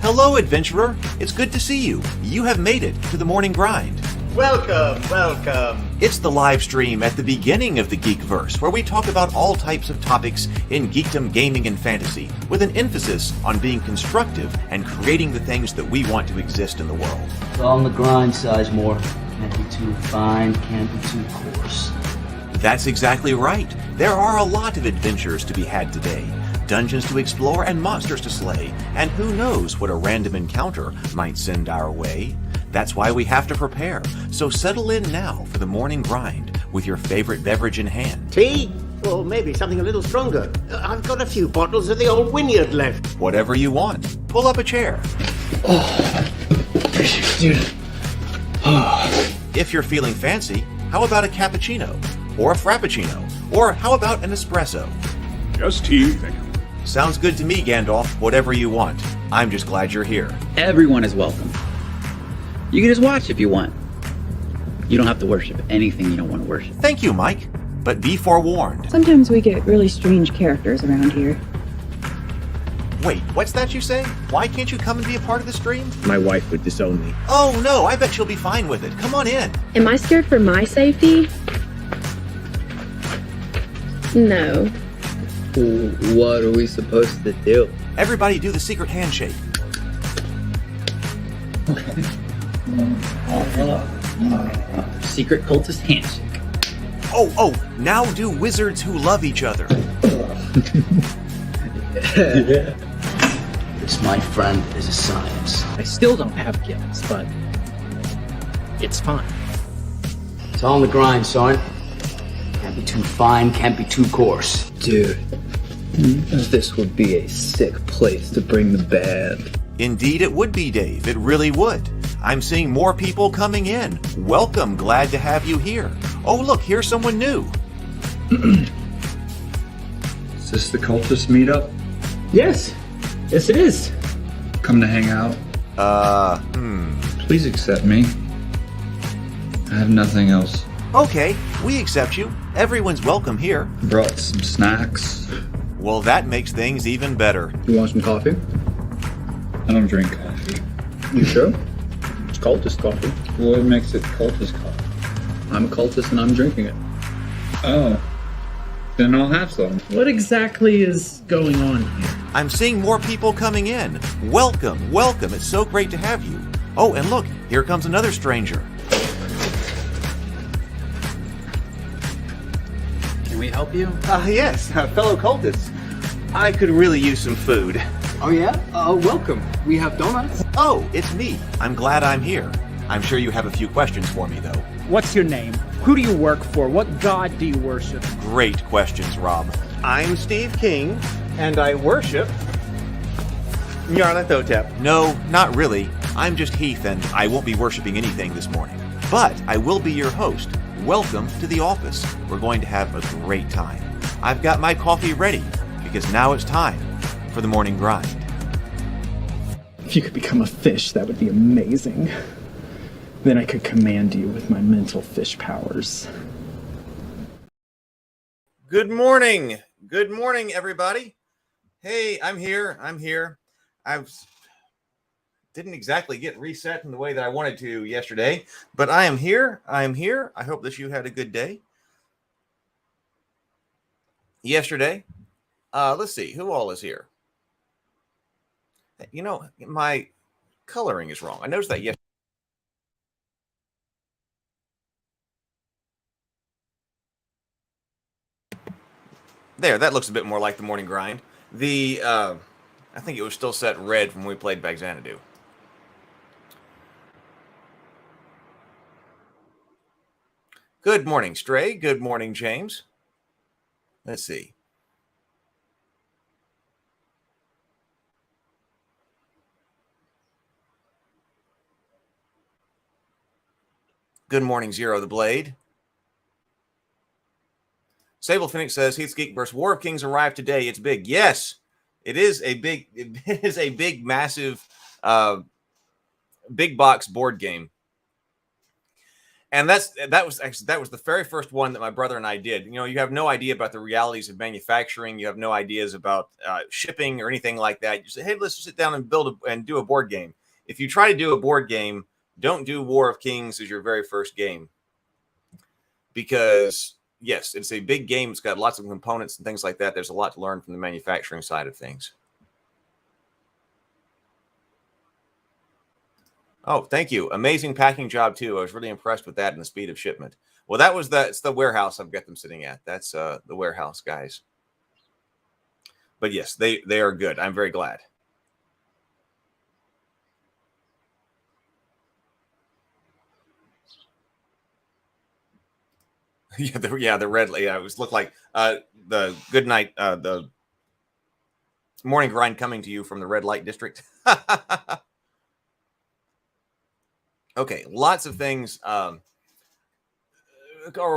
Hello, adventurer. It's good to see you. You have made it to the morning grind. Welcome, welcome. It's the live stream at the beginning of the Geekverse, where we talk about all types of topics in geekdom, gaming, and fantasy, with an emphasis on being constructive and creating the things that we want to exist in the world. It's all on the grind, Sizemore. Can't be too fine, can't be too coarse. That's exactly right. There are a lot of adventures to be had today. Dungeons to explore and monsters to slay, and who knows what a random encounter might send our way. That's why we have to prepare, so settle in now for the morning grind with your favorite beverage in hand. Tea? Or maybe something a little stronger. I've got a few bottles of the old Wynyard left. Whatever you want. Pull up a chair. Dude. If you're feeling fancy, how about a cappuccino? Or a frappuccino? Or how about an espresso? Just tea, thank you. Sounds good to me, Gandalf. Whatever you want. I'm just glad you're here. Everyone is welcome. You can just watch if you want. You don't have to worship anything you don't want to worship. Thank you, Mike. But be forewarned. Sometimes we get really strange characters around here. Wait, what's that you say? Why can't you come and be a part of the stream? My wife would disown me. Oh no, I bet she'll be fine with it. Come on in. Am I scared for my safety? No. What are we supposed to do? Everybody do the secret handshake. Secret cultist handshake. Oh, now do wizards who love each other. This, my friend, is a science. I still don't have gifts, but it's fine. It's all on the grind, son. Can't be too fine, can't be too coarse. Dude, this would be a sick place to bring the band. Indeed it would be, Dave. It really would. I'm seeing more people coming in. Welcome, glad to have you here. Oh look, here's someone new. Is this the cultist meetup? Yes it is. Come to hang out? Please accept me. I have nothing else. Okay, we accept you. Everyone's welcome here. Brought some snacks. Well, that makes things even better. You want some coffee? I don't drink coffee. You sure? It's cultist coffee. What makes it cultist coffee? I'm a cultist and I'm drinking it. Oh. Then I'll have some. What exactly is going on here? I'm seeing more people coming in. Welcome. It's so great to have you. Oh, and look, here comes another stranger. Can we help you? Yes, fellow cultists. I could really use some food. Oh yeah? Welcome. We have donuts. Oh, it's me. I'm glad I'm here. I'm sure you have a few questions for me, though. What's your name? Who do you work for? What god do you worship? Great questions, Rob. I'm Steve King, and I worship Nyarlathotep. No, not really. I'm just Heath, and I won't be worshiping anything this morning. But I will be your host. Welcome to the office. We're going to have a great time. I've got my coffee ready, because now it's time for the morning grind. If you could become a fish, that would be amazing. Then I could command you with my mental fish powers. Good morning. Good morning, everybody. Hey, I'm here. I didn't exactly get reset in the way that I wanted to yesterday, but I am here. I hope that you had a good day. Yesterday, let's see, who all is here? You know, my coloring is wrong. I noticed that yesterday. There, that looks a bit more like the morning grind. I think it was still set red when we played Bag Xanadu. Good morning, Stray. Good morning, James. Let's see. Good morning, Zero the Blade. Sable Phoenix says Heath's Geekverse War of Kings arrived today. It's big. Yes, it is a big, massive, big box board game. And that was the very first one that my brother and I did. You know, you have no idea about the realities of manufacturing. You have no ideas about shipping or anything like that. You say, hey, let's sit down and do a board game. If you try to do a board game, don't do War of Kings as your very first game, because yes, it's a big game. It's got lots of components and things like that. There's a lot to learn from the manufacturing side of things. Oh, thank you. Amazing packing job too. I was really impressed with that and the speed of shipment. Well, it's the warehouse I've got them sitting at. That's the warehouse guys. But yes, they are good. I'm very glad. The red. Yeah, it was looked like the good night, the morning grind coming to you from the red light district. Okay, lots of things, or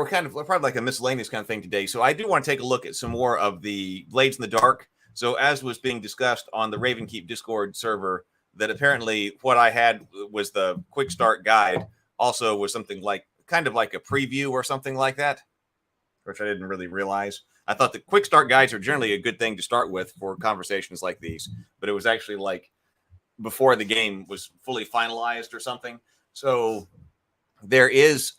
kind of probably like a miscellaneous kind of thing today. So I do want to take a look at some more of the Blades in the Dark. So as was being discussed on the Ravenkeep Discord server, that apparently what I had was the quick start guide also was something like kind of like a preview or something like that, which I didn't really realize. I thought the quick start guides are generally a good thing to start with for conversations like these, but it was actually like before the game was fully finalized or something. So there is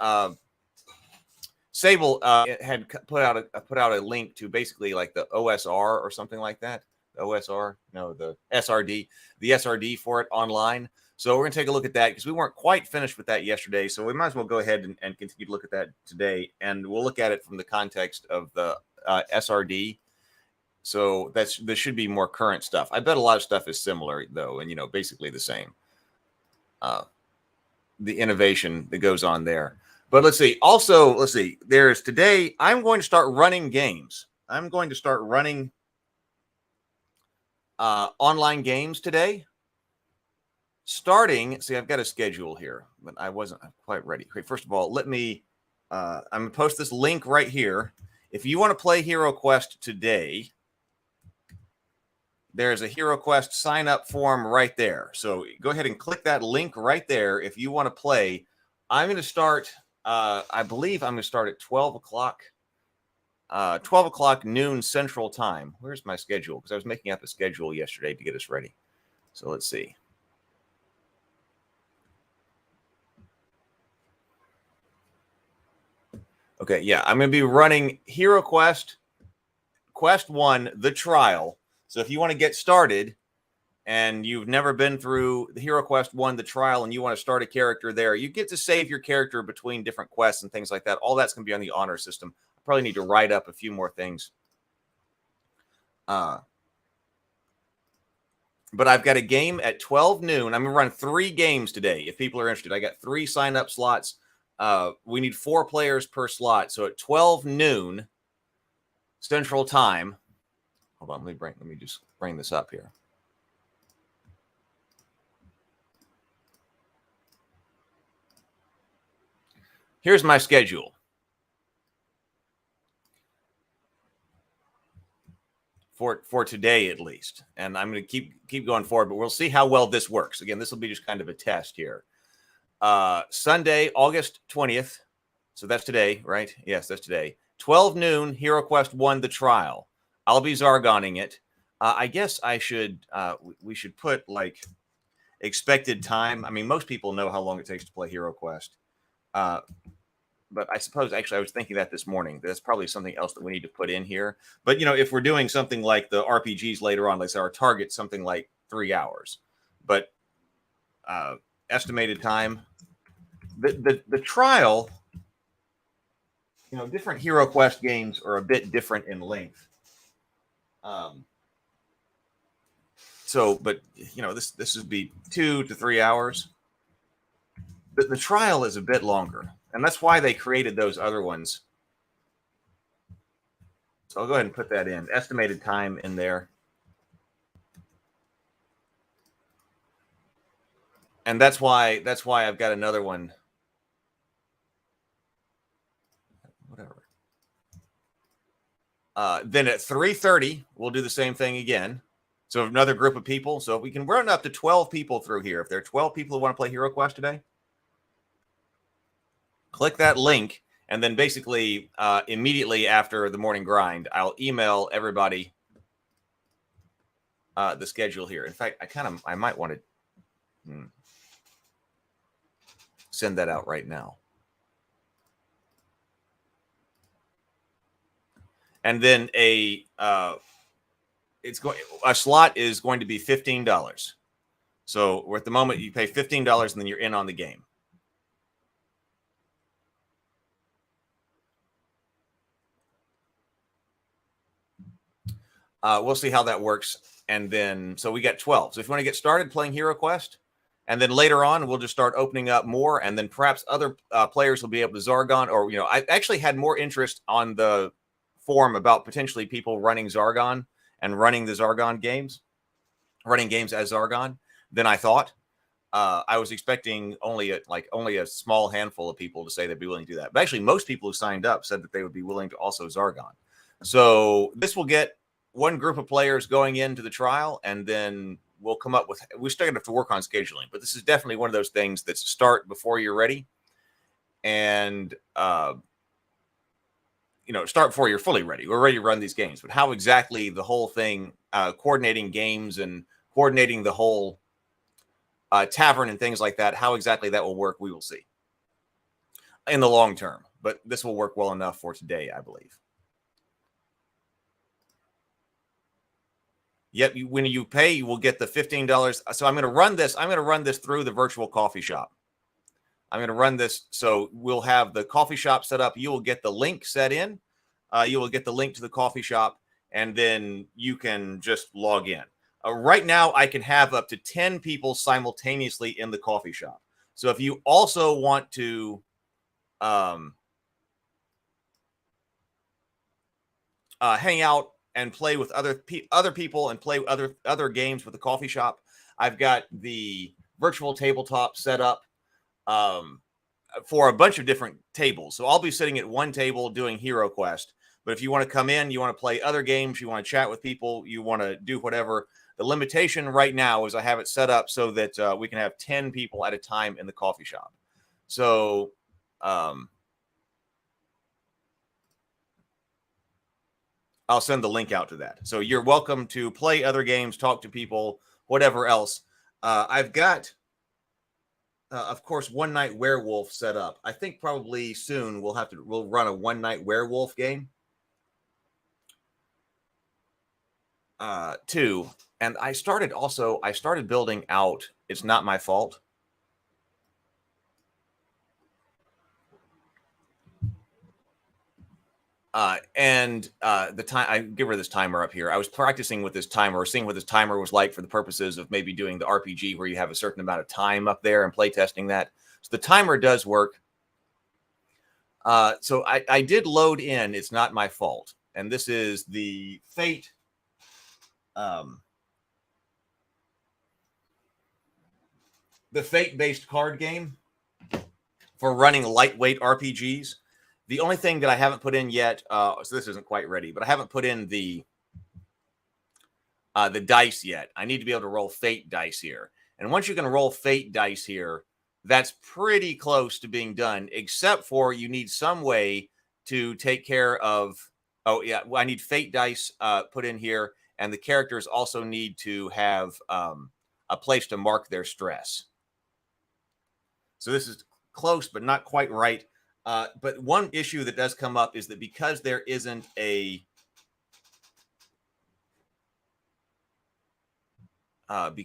Sable had put out a link to basically like the OSR or something like that. The SRD for it online. So we're going to take a look at that because we weren't quite finished with that yesterday. So we might as well go ahead and continue to look at that today. And we'll look at it from the context of the SRD. So this should be more current stuff. I bet a lot of stuff is similar though, and basically the same. The innovation that goes on there. But let's see. Also, there's today, I'm going to start running games. I'm going to start running online games today. I've got a schedule here, but I wasn't quite ready. Okay, first of all, let me, I'm going to post this link right here. If you want to play Hero Quest today, there's a Hero Quest sign up form right there. So go ahead and click that link right there if you want to play. I'm going to start, I believe I'm going to start at 12 o'clock, 12 o'clock noon Central Time. Where's my schedule? Because I was making up a schedule yesterday to get us ready. So let's see. Okay, yeah, I'm going to be running Hero Quest, Quest 1, The Trial. So if you want to get started and you've never been through the Hero Quest 1, The Trial, and you want to start a character there, you get to save your character between different quests and things like that. All that's going to be on the honor system. I probably need to write up a few more things. But I've got a game at 12 noon. I'm going to run 3 games today if people are interested. I got 3 sign-up slots. We need 4 players per slot. So at 12 noon Central Time, hold on, let me just bring this up here. Here's my schedule. For today at least. And I'm going to keep going forward, but we'll see how well this works. Again, this will be just kind of a test here. Sunday, August 20th. So that's today, right? Yes, that's today. 12 noon, Hero Quest 1, The Trial. I'll be Zargoning it. I guess we should put like expected time. I mean, most people know how long it takes to play Hero Quest. But I suppose, actually, I was thinking that this morning. That's probably something else that we need to put in here. But, if we're doing something like the RPGs later on, let's say our target's something like 3 hours. But estimated time, the trial, different Hero Quest games are a bit different in length. But this would be 2 to 3 hours. But the trial is a bit longer, and that's why they created those other ones. So I'll go ahead and put that in. Estimated time in there. And that's why I've got another one. Whatever. Then at 3:30, we'll do the same thing again. So another group of people. So we can run up to 12 people through here. If there are 12 people who want to play Hero Quest today. click that link, and then basically immediately after the morning grind, I'll email everybody the schedule here. In fact, I might want to send that out right now. And then a slot is going to be $15. So at the moment you pay $15 and then you're in on the game. We'll see how that works. And then, so we got 12. So if you want to get started playing Hero Quest, and then later on, we'll just start opening up more. And then perhaps other players will be able to Zargon, or, I actually had more interest on the forum about potentially people running Zargon and running the Zargon games, running games as Zargon than I thought. I was expecting only a small handful of people to say they'd be willing to do that. But actually, most people who signed up said that they would be willing to also Zargon. So this will get one group of players going into the trial, and then we'll come up with, we're still going to have to work on scheduling, but this is definitely one of those things that start before you're ready, and start before you're fully ready. We're ready to run these games, but how exactly the whole thing, coordinating games and coordinating the whole tavern and things like that, how exactly that will work, we will see in the long term. But this will work well enough for today, I believe. Yep, when you pay, you will get the $15. So I'm going to run this. I'm going to run this through the virtual coffee shop. I'm going to run this. So we'll have the coffee shop set up. You will get the link set in. You will get the link to the coffee shop, and then you can just log in. Right now, I can have up to 10 people simultaneously in the coffee shop. So if you also want to hang out and play with other people and play other games with the coffee shop, I've got the virtual tabletop set up for a bunch of different tables. So I'll be sitting at one table doing Hero Quest. But if you want to come in, you want to play other games, you want to chat with people, you want to do whatever, the limitation right now is I have it set up so that we can have 10 people at a time in the coffee shop. So I'll send the link out to that. So you're welcome to play other games, talk to people, whatever else. I've got, of course, One Night Werewolf set up. I think probably soon we'll run a One Night Werewolf game too. And I started building out It's Not My Fault. The time, I give her this timer up here. I was practicing with this timer, seeing what this timer was like for the purposes of maybe doing the RPG where you have a certain amount of time up there and play testing that. So the timer does work. So I did load in It's Not My Fault. And this is the Fate. The Fate-based card game for running lightweight RPGs. The only thing that I haven't put in yet, so this isn't quite ready, but I haven't put in the dice yet. I need to be able to roll Fate dice here. And once you can roll Fate dice here, that's pretty close to being done, except for you need some way to take care of, I need Fate dice put in here, and the characters also need to have a place to mark their stress. So this is close, but not quite right. But one issue that does come up is that because there isn't a like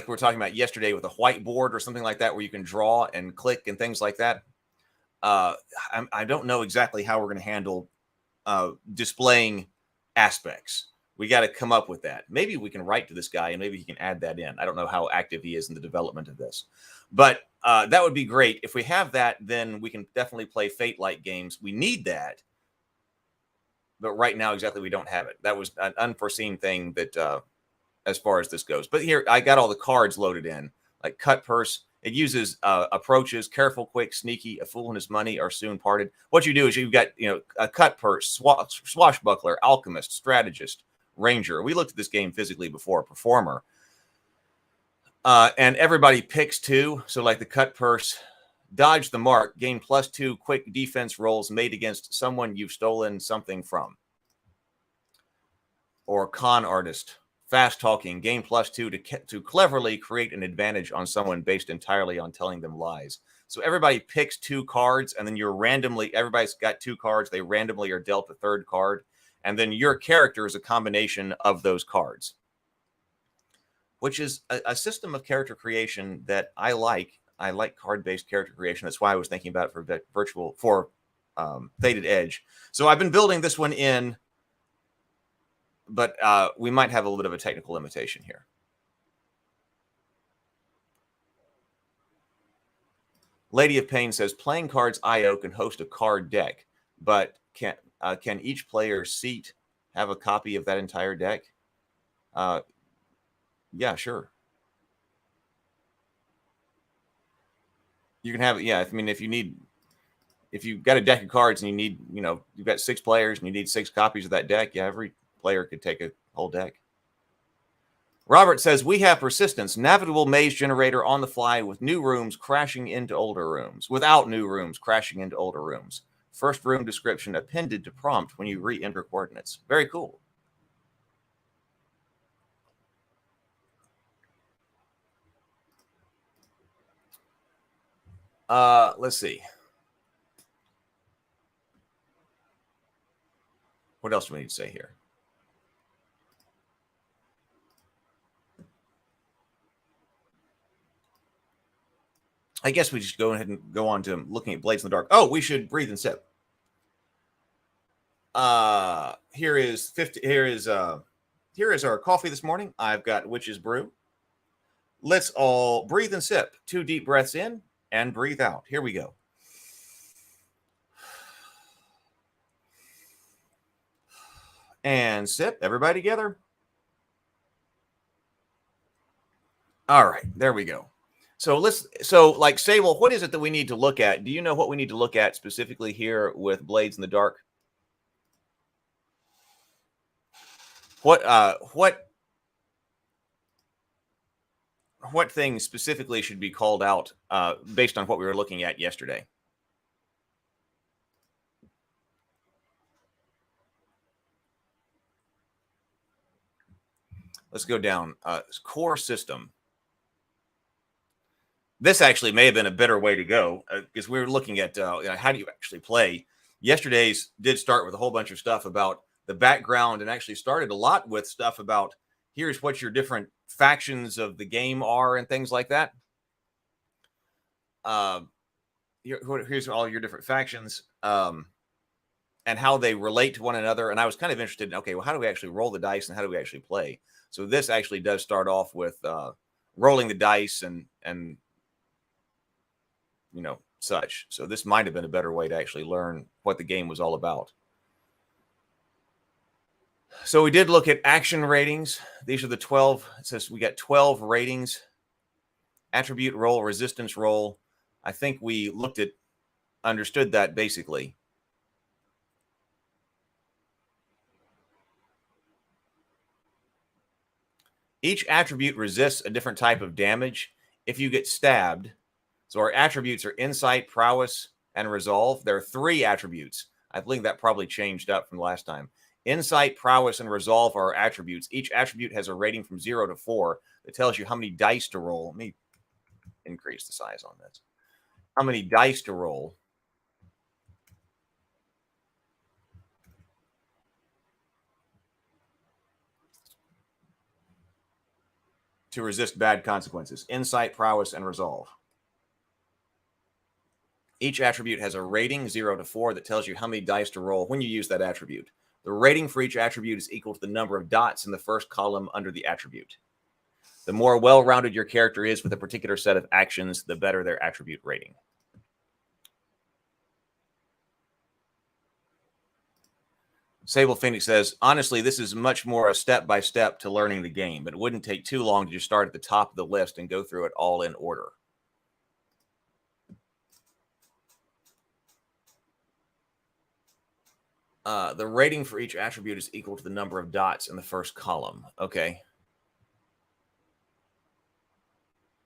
we were talking about yesterday with a whiteboard or something like that, where you can draw and click and things like that. I don't know exactly how we're going to handle displaying aspects. We got to come up with that. Maybe we can write to this guy and maybe he can add that in. I don't know how active he is in the development of this, but that would be great. If we have that, then we can definitely play Fate-like games. We need that, but right now, exactly, we don't have it. That was an unforeseen thing that as far as this goes. But here, I got all the cards loaded in, like Cut Purse. It uses approaches: careful, quick, sneaky, a fool and his money are soon parted. What you do is you've got, a Cut Purse, swashbuckler, alchemist, strategist, ranger. We looked at this game physically before, performer. And everybody picks 2. So like the cut purse, dodge the mark, gain +2 quick defense rolls made against someone you've stolen something from. Or con artist, fast talking, gain +2 to cleverly create an advantage on someone based entirely on telling them lies. So everybody picks 2 cards, and then everybody's got 2 cards. They randomly are dealt a 3rd card, and then your character is a combination of those cards, which is a system of character creation that I like. I like card-based character creation. That's why I was thinking about it for Faded Edge. So I've been building this one in, but we might have a little bit of a technical limitation here. Lady of Pain says, playing cards IO can host a card deck, but can each player's seat have a copy of that entire deck? Yeah, sure. You can have it. Yeah, I mean, if you've got a deck of cards and you need, you've got 6 players and you need 6 copies of that deck, yeah, every player could take a whole deck. Robert says, we have persistence, navigable maze generator on the fly with new rooms crashing into older rooms, without new rooms crashing into older rooms. First room description appended to prompt when you re-enter coordinates. Very cool. Let's see. What else do we need to say here? I guess we just go ahead and go on to looking at Blades in the Dark. Oh, we should breathe and sip. Here is our coffee this morning. I've got Witch's Brew. Let's all breathe and sip. 2 deep breaths in and breathe out. Here we go. And sip. Everybody together. All right, there we go. So like Sable, what is it that we need to look at? Do you know what we need to look at specifically here with Blades in the Dark? What things specifically should be called out based on what we were looking at yesterday? Let's go down. Core system. This actually may have been a better way to go because we were looking at how do you actually play. Yesterday's did start with a whole bunch of stuff about the background and actually started a lot with stuff about here's what your different factions of the game are and things like that. Here's all your different factions and how they relate to one another. And I was kind of interested in, okay, well, how do we actually roll the dice and how do we actually play? So this actually does start off with rolling the dice and such. So this might have been a better way to actually learn what the game was all about. So we did look at action ratings. These are the 12. It says we got 12 ratings. Attribute roll, resistance roll. I think we understood that basically. Each attribute resists a different type of damage. If you get stabbed, so our attributes are insight, prowess, and resolve. There are 3 attributes. I believe that probably changed up from last time. Insight, prowess, and resolve are attributes. Each attribute has a rating from 0 to 4 that tells you how many dice to roll. Let me increase the size on this. How many dice to roll. To resist bad consequences. Insight, prowess, and resolve. Each attribute has a rating 0 to 4 that tells you how many dice to roll when you use that attribute. The rating for each attribute is equal to the number of dots in the first column under the attribute. The more well-rounded your character is with a particular set of actions, the better their attribute rating. Sable Phoenix says, honestly, this is much more a step-by-step to learning the game, but it wouldn't take too long to just start at the top of the list and go through it all in order. The rating for each attribute is equal to the number of dots in the first column. Okay.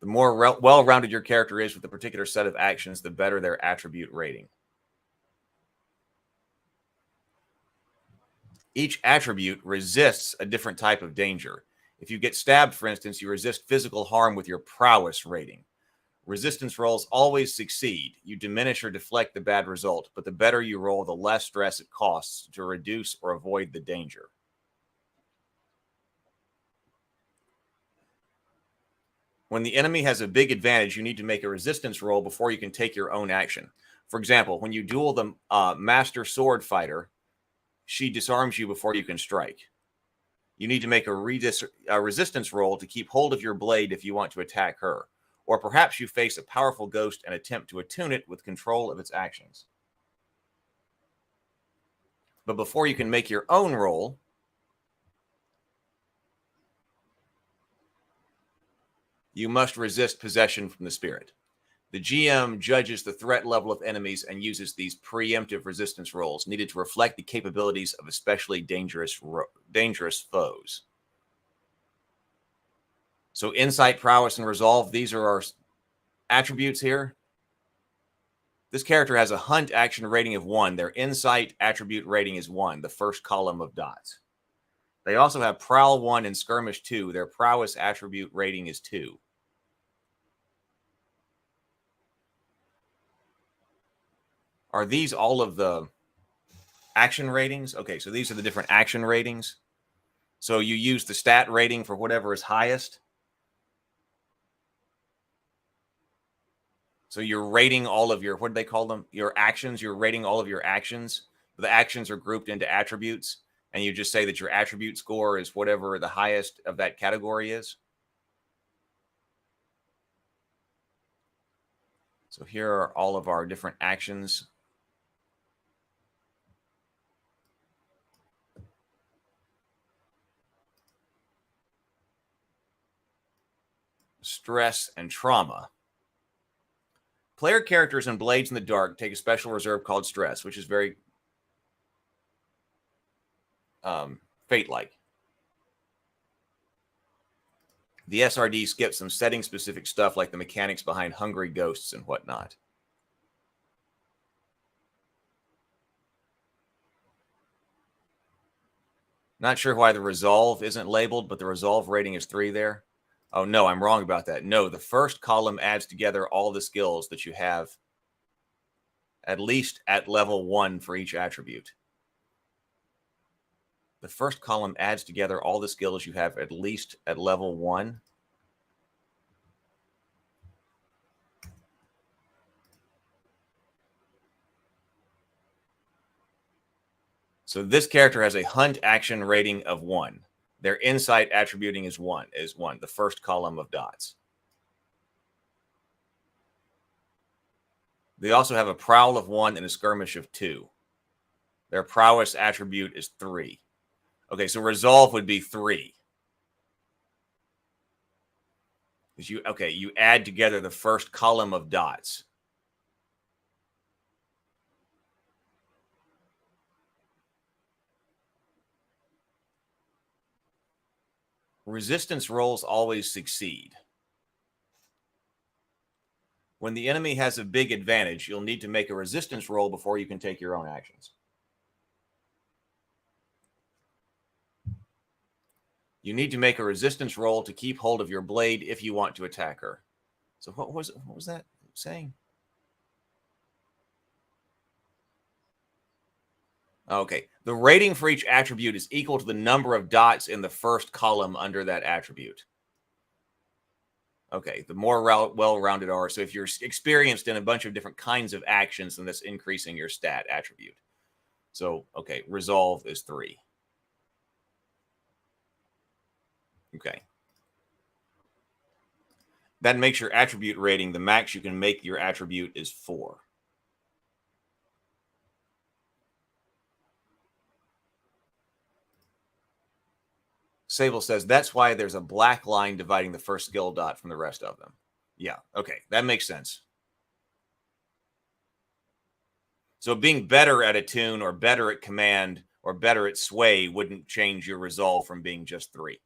The more well-rounded your character is with a particular set of actions, the better their attribute rating. Each attribute resists a different type of danger. If you get stabbed, for instance, you resist physical harm with your prowess rating. Resistance rolls always succeed. You diminish or deflect the bad result, but the better you roll, the less stress it costs to reduce or avoid the danger. When the enemy has a big advantage, you need to make a resistance roll before you can take your own action. For example, when you duel the master sword fighter, she disarms you before you can strike. You need to make a resistance roll to keep hold of your blade if you want to attack her. Or perhaps you face a powerful ghost and attempt to attune it with control of its actions. But before you can make your own roll, you must resist possession from the spirit. The GM judges the threat level of enemies and uses these preemptive resistance rolls needed to reflect the capabilities of especially dangerous foes. So insight, prowess, and resolve, these are our attributes here. This character has a hunt action rating of 1. Their insight attribute rating is 1, the first column of dots. They also have prowl 1 and skirmish 2. Their prowess attribute rating is 2. Are these all of the action ratings? Okay, so these are the different action ratings. So you use the stat rating for whatever is highest. So you're rating all of your, what do they call them? Your actions. You're rating all of your actions. The actions are grouped into attributes. And you just say that your attribute score is whatever the highest of that category is. So here are all of our different actions. Stress and trauma. Player characters in Blades in the Dark take a special reserve called Stress, which is very Fate-like. The SRD skips some setting-specific stuff like the mechanics behind hungry ghosts and whatnot. Not sure why the resolve isn't labeled, but the resolve rating is 3 there. Oh, no, I'm wrong about that. No, the first column adds together all the skills that you have at least at level 1 for each attribute. The first column adds together all the skills you have at least at level 1. So this character has a hunt action rating of 1. Their insight attributing is 1, the first column of dots. They also have a prowl of 1 and a skirmish of 2. Their prowess attribute is 3. Okay, so resolve would be 3. You add together the first column of dots. Resistance rolls always succeed. When the enemy has a big advantage, you'll need to make a resistance roll before you can take your own actions. You need to make a resistance roll to keep hold of your blade if you want to attack her. So what was that saying? Okay. The rating for each attribute is equal to the number of dots in the first column under that attribute. Okay. The more well-rounded are. So if you're experienced in a bunch of different kinds of actions, then that's increasing your stat attribute. So, okay. Resolve is 3. Okay. That makes your attribute rating, the max you can make your attribute is 4. Sable says, that's why there's a black line dividing the first skill dot from the rest of them. Yeah, okay, that makes sense. So being better at attune or better at command or better at sway wouldn't change your resolve from being just 3.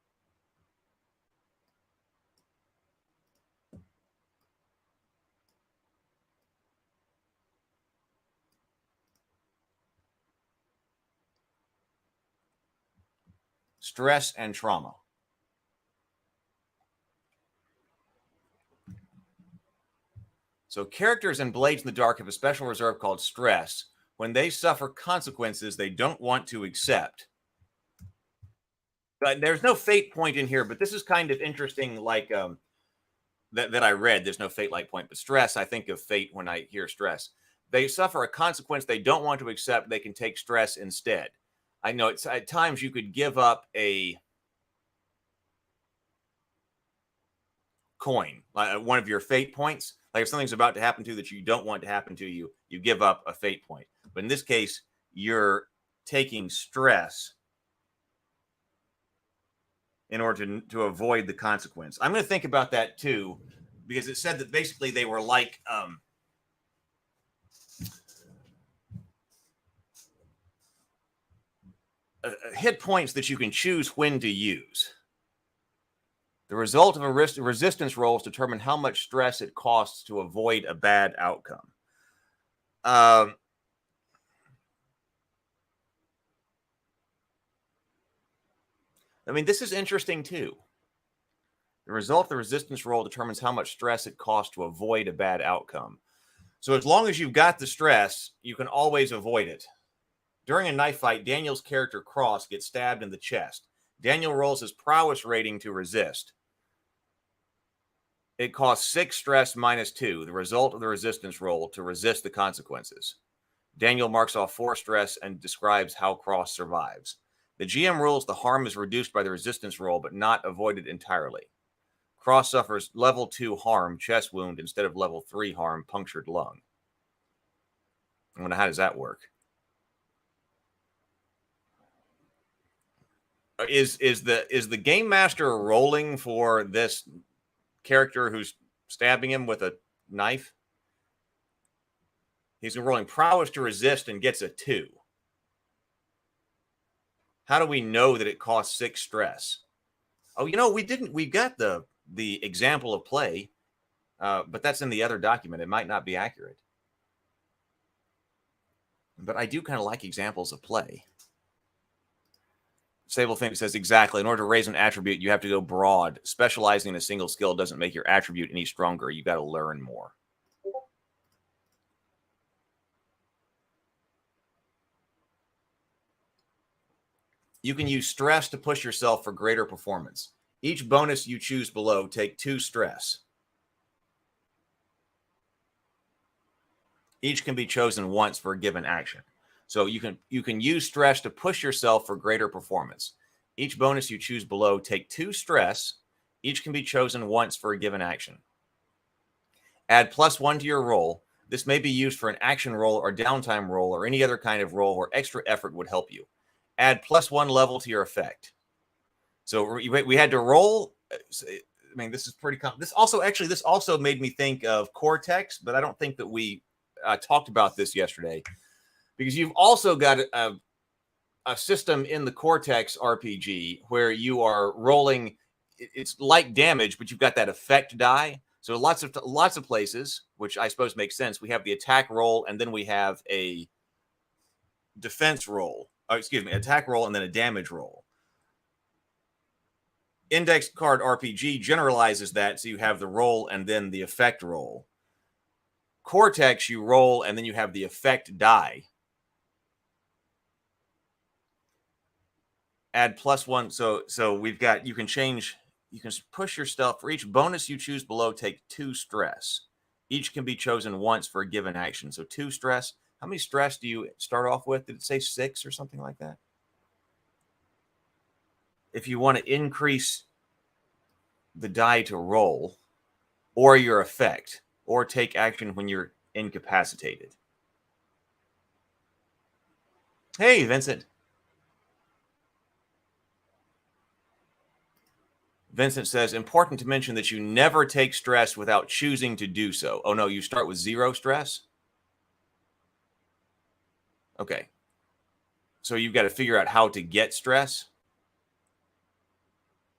Stress and trauma. So characters in Blades in the Dark have a special reserve called stress. When they suffer consequences they don't want to accept. But there's no fate point in here, but this is kind of interesting, like that I read. There's no fate-like point, but stress, I think of fate when I hear stress. They suffer a consequence they don't want to accept. They can take stress instead. I know it's at times you could give up a coin, one of your fate points. Like if something's about to happen to you that you don't want to happen to you, you give up a fate point. But in this case, you're taking stress in order to avoid the consequence. I'm going to think about that too, because it said that basically they were like hit points that you can choose when to use. The result of a resistance rolls determine how much stress it costs to avoid a bad outcome. I mean, this is interesting too. The result of the resistance roll determines how much stress it costs to avoid a bad outcome. So as long as you've got the stress, you can always avoid it. During a knife fight, Daniel's character Cross gets stabbed in the chest. Daniel rolls his prowess rating to resist. It costs 6 stress minus 2, the result of the resistance roll, to resist the consequences. Daniel marks off 4 stress and describes how Cross survives. The GM rules the harm is reduced by the resistance roll, but not avoided entirely. Cross suffers level 2 harm, chest wound, instead of level 3 harm, punctured lung. I wonder, how does that work? Is the game master rolling for this character who's stabbing him with a knife? He's rolling prowess to resist and gets a 2. How do we know that it costs 6 stress? Oh, we got the example of play, but that's in the other document. It might not be accurate. But I do kind of like examples of play. Sable Thing says, exactly. In order to raise an attribute, you have to go broad. Specializing in a single skill doesn't make your attribute any stronger. You got to learn more. You can use stress to push yourself for greater performance. Each bonus you choose below, take 2 stress. Each can be chosen once for a given action. So you can use stress to push yourself for greater performance. Each bonus you choose below, take 2 stress. Each can be chosen once for a given action. Add +1 to your roll. This may be used for an action roll or downtime roll or any other kind of roll where extra effort would help you. Add +1 level to your effect. So we had to roll. I mean, this is pretty common. This also made me think of Cortex, but I don't think that we talked about this yesterday. Because you've also got a system in the Cortex RPG where you are rolling. It's like damage, but you've got that effect die. So lots of places, which I suppose makes sense. We have the attack roll, and then we have a defense roll. Attack roll, and then a damage roll. Index card RPG generalizes that, so you have the roll and then the effect roll. Cortex, you roll, and then you have the effect die. Add +1. So we've got, you can push yourself. For each bonus you choose below, take 2 stress. Each can be chosen once for a given action. So 2 stress. How many stress do you start off with? Did it say 6 or something like that? If you want to increase the die to roll, or your effect, or take action when you're incapacitated. Hey, Vincent. Vincent says, important to mention that you never take stress without choosing to do so. Oh, no, you start with 0 stress? Okay. So you've got to figure out how to get stress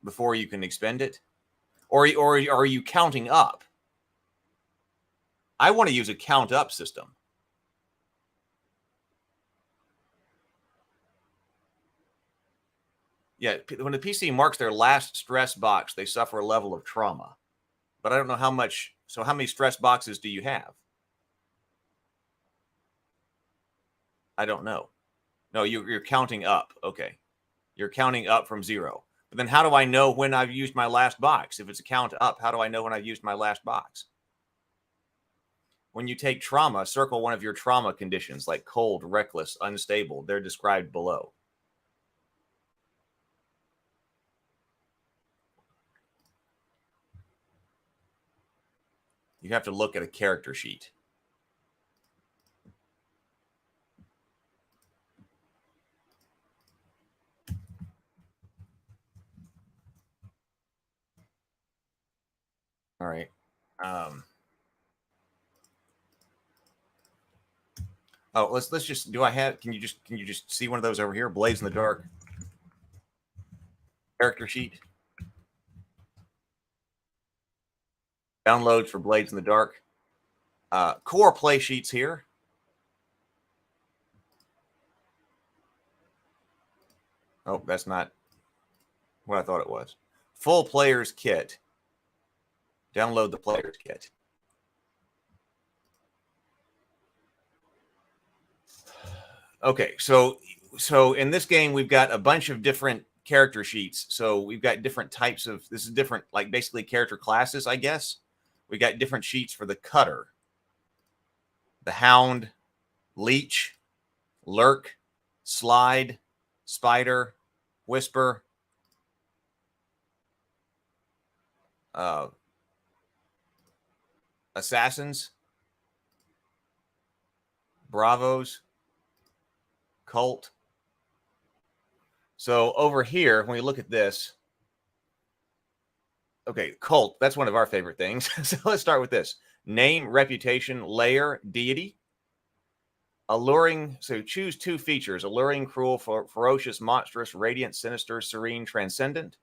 before you can expend it? Or are you counting up? I want to use a count up system. Yeah, when the PC marks their last stress box, they suffer a level of trauma. But I don't know how much. So how many stress boxes do you have? I don't know. No, you're counting up. Okay. You're counting up from 0. But then how do I know when I've used my last box? If it's a count up, how do I know when I've used my last box? When you take trauma, circle one of your trauma conditions like cold, reckless, unstable. They're described below. You have to look at a character sheet. All right. Oh, let's just can you just see one of those over here? Blades in the Dark. Character sheet. Downloads for Blades in the Dark. Core play sheets here. Oh, that's not what I thought it was. Full player's kit. Download the player's kit. Okay, so in this game we've got a bunch of different character sheets. So we've got different types of, this is different, like basically character classes, I guess. We got different sheets for the Cutter, the Hound, Leech, Lurk, Slide, Spider, Whisper, Assassins, Bravos, Cult. So over here, when we look at this, okay, Cult, that's one of our favorite things. So let's start with this. Name, reputation, layer, deity. Alluring, so choose 2 features: alluring, cruel, ferocious, monstrous, radiant, sinister, serene, transcendent.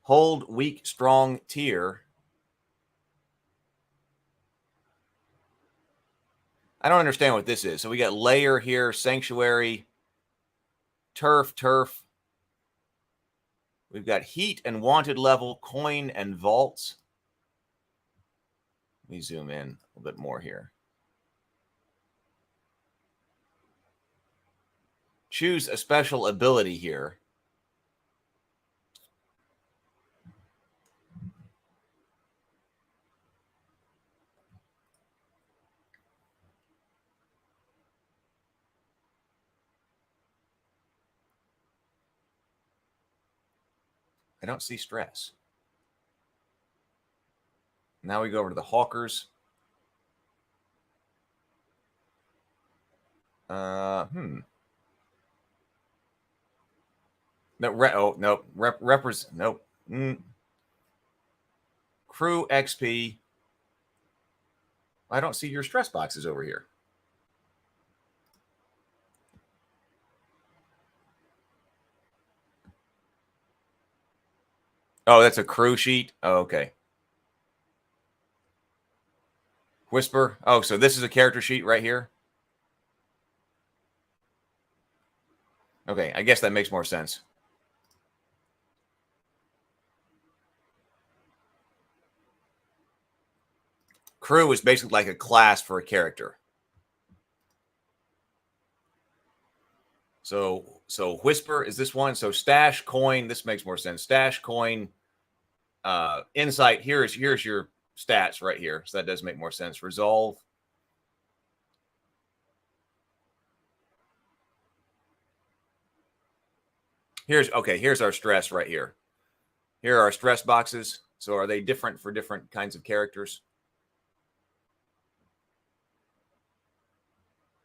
Hold, weak, strong, tier. I don't understand what this is. So we got layer here, sanctuary, turf. We've got heat and wanted level, coin and vaults. Let me zoom in a little bit more here. Choose a special ability here. I don't see stress. Now we go over to the Hawkers. No, nope. Nope. Crew XP. I don't see your stress boxes over here. Oh, that's a crew sheet. Oh, okay. Whisper. Oh, so this is a character sheet right here. Okay, I guess that makes more sense. Crew is basically like a class for a character. So Whisper is this one. So stash, coin. This makes more sense. Stash, coin, insight. Here's your stats right here. So that does make more sense. Resolve. Here's our stress right here. Here are our stress boxes. So are they different for different kinds of characters?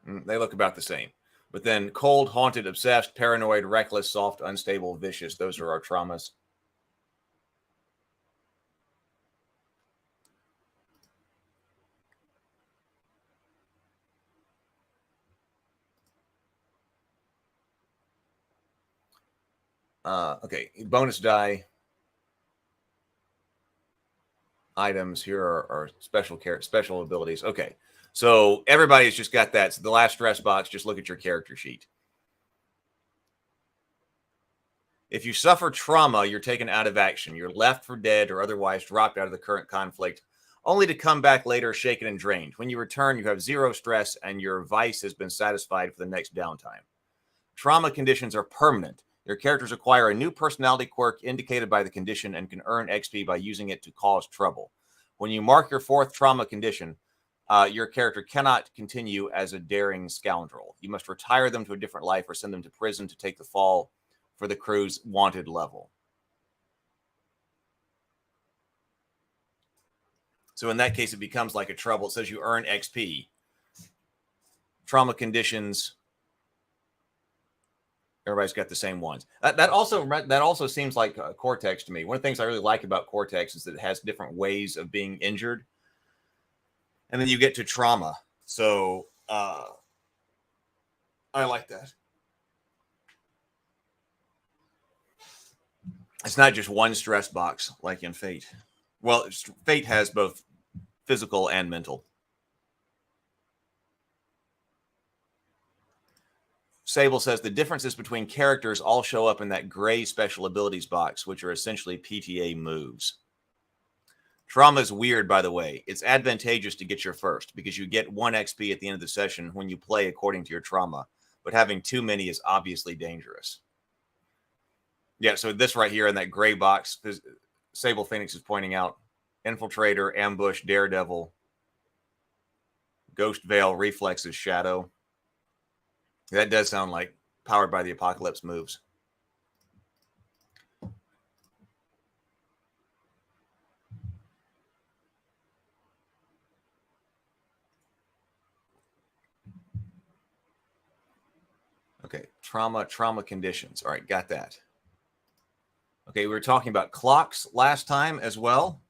They look about the same. But then cold, haunted, obsessed, paranoid, reckless, soft, unstable, vicious. Those are our traumas. Okay, bonus die. Items here are special abilities. Okay, so everybody's just got that. So the last stress box, just look at your character sheet. If you suffer trauma, you're taken out of action. You're left for dead or otherwise dropped out of the current conflict, only to come back later shaken and drained. When you return, you have 0 stress and your vice has been satisfied for the next downtime. Trauma conditions are permanent. Your characters acquire a new personality quirk indicated by the condition and can earn XP by using it to cause trouble. When you mark your 4th trauma condition, your character cannot continue as a daring scoundrel. You must retire them to a different life or send them to prison to take the fall for the crew's wanted level. So in that case, it becomes like a trouble. It says you earn XP. Trauma conditions. Everybody's got the same ones. That also seems like Cortex to me. One of the things I really like about Cortex is that it has different ways of being injured. And then you get to trauma. So I like that. It's not just one stress box like in Fate. Well, Fate has both physical and mental. Sable says the differences between characters all show up in that gray special abilities box, which are essentially PTA moves. Trauma is weird, by the way. It's advantageous to get your first because you get 1 XP at the end of the session when you play according to your trauma, but having too many is obviously dangerous. Yeah, so this right here in that gray box, Sable Phoenix is pointing out Infiltrator, Ambush, Daredevil, Ghost Veil, Reflexes, Shadow. That does sound like Powered by the Apocalypse moves. Okay, trauma conditions. All right, got that. Okay, we were talking about clocks last time as well.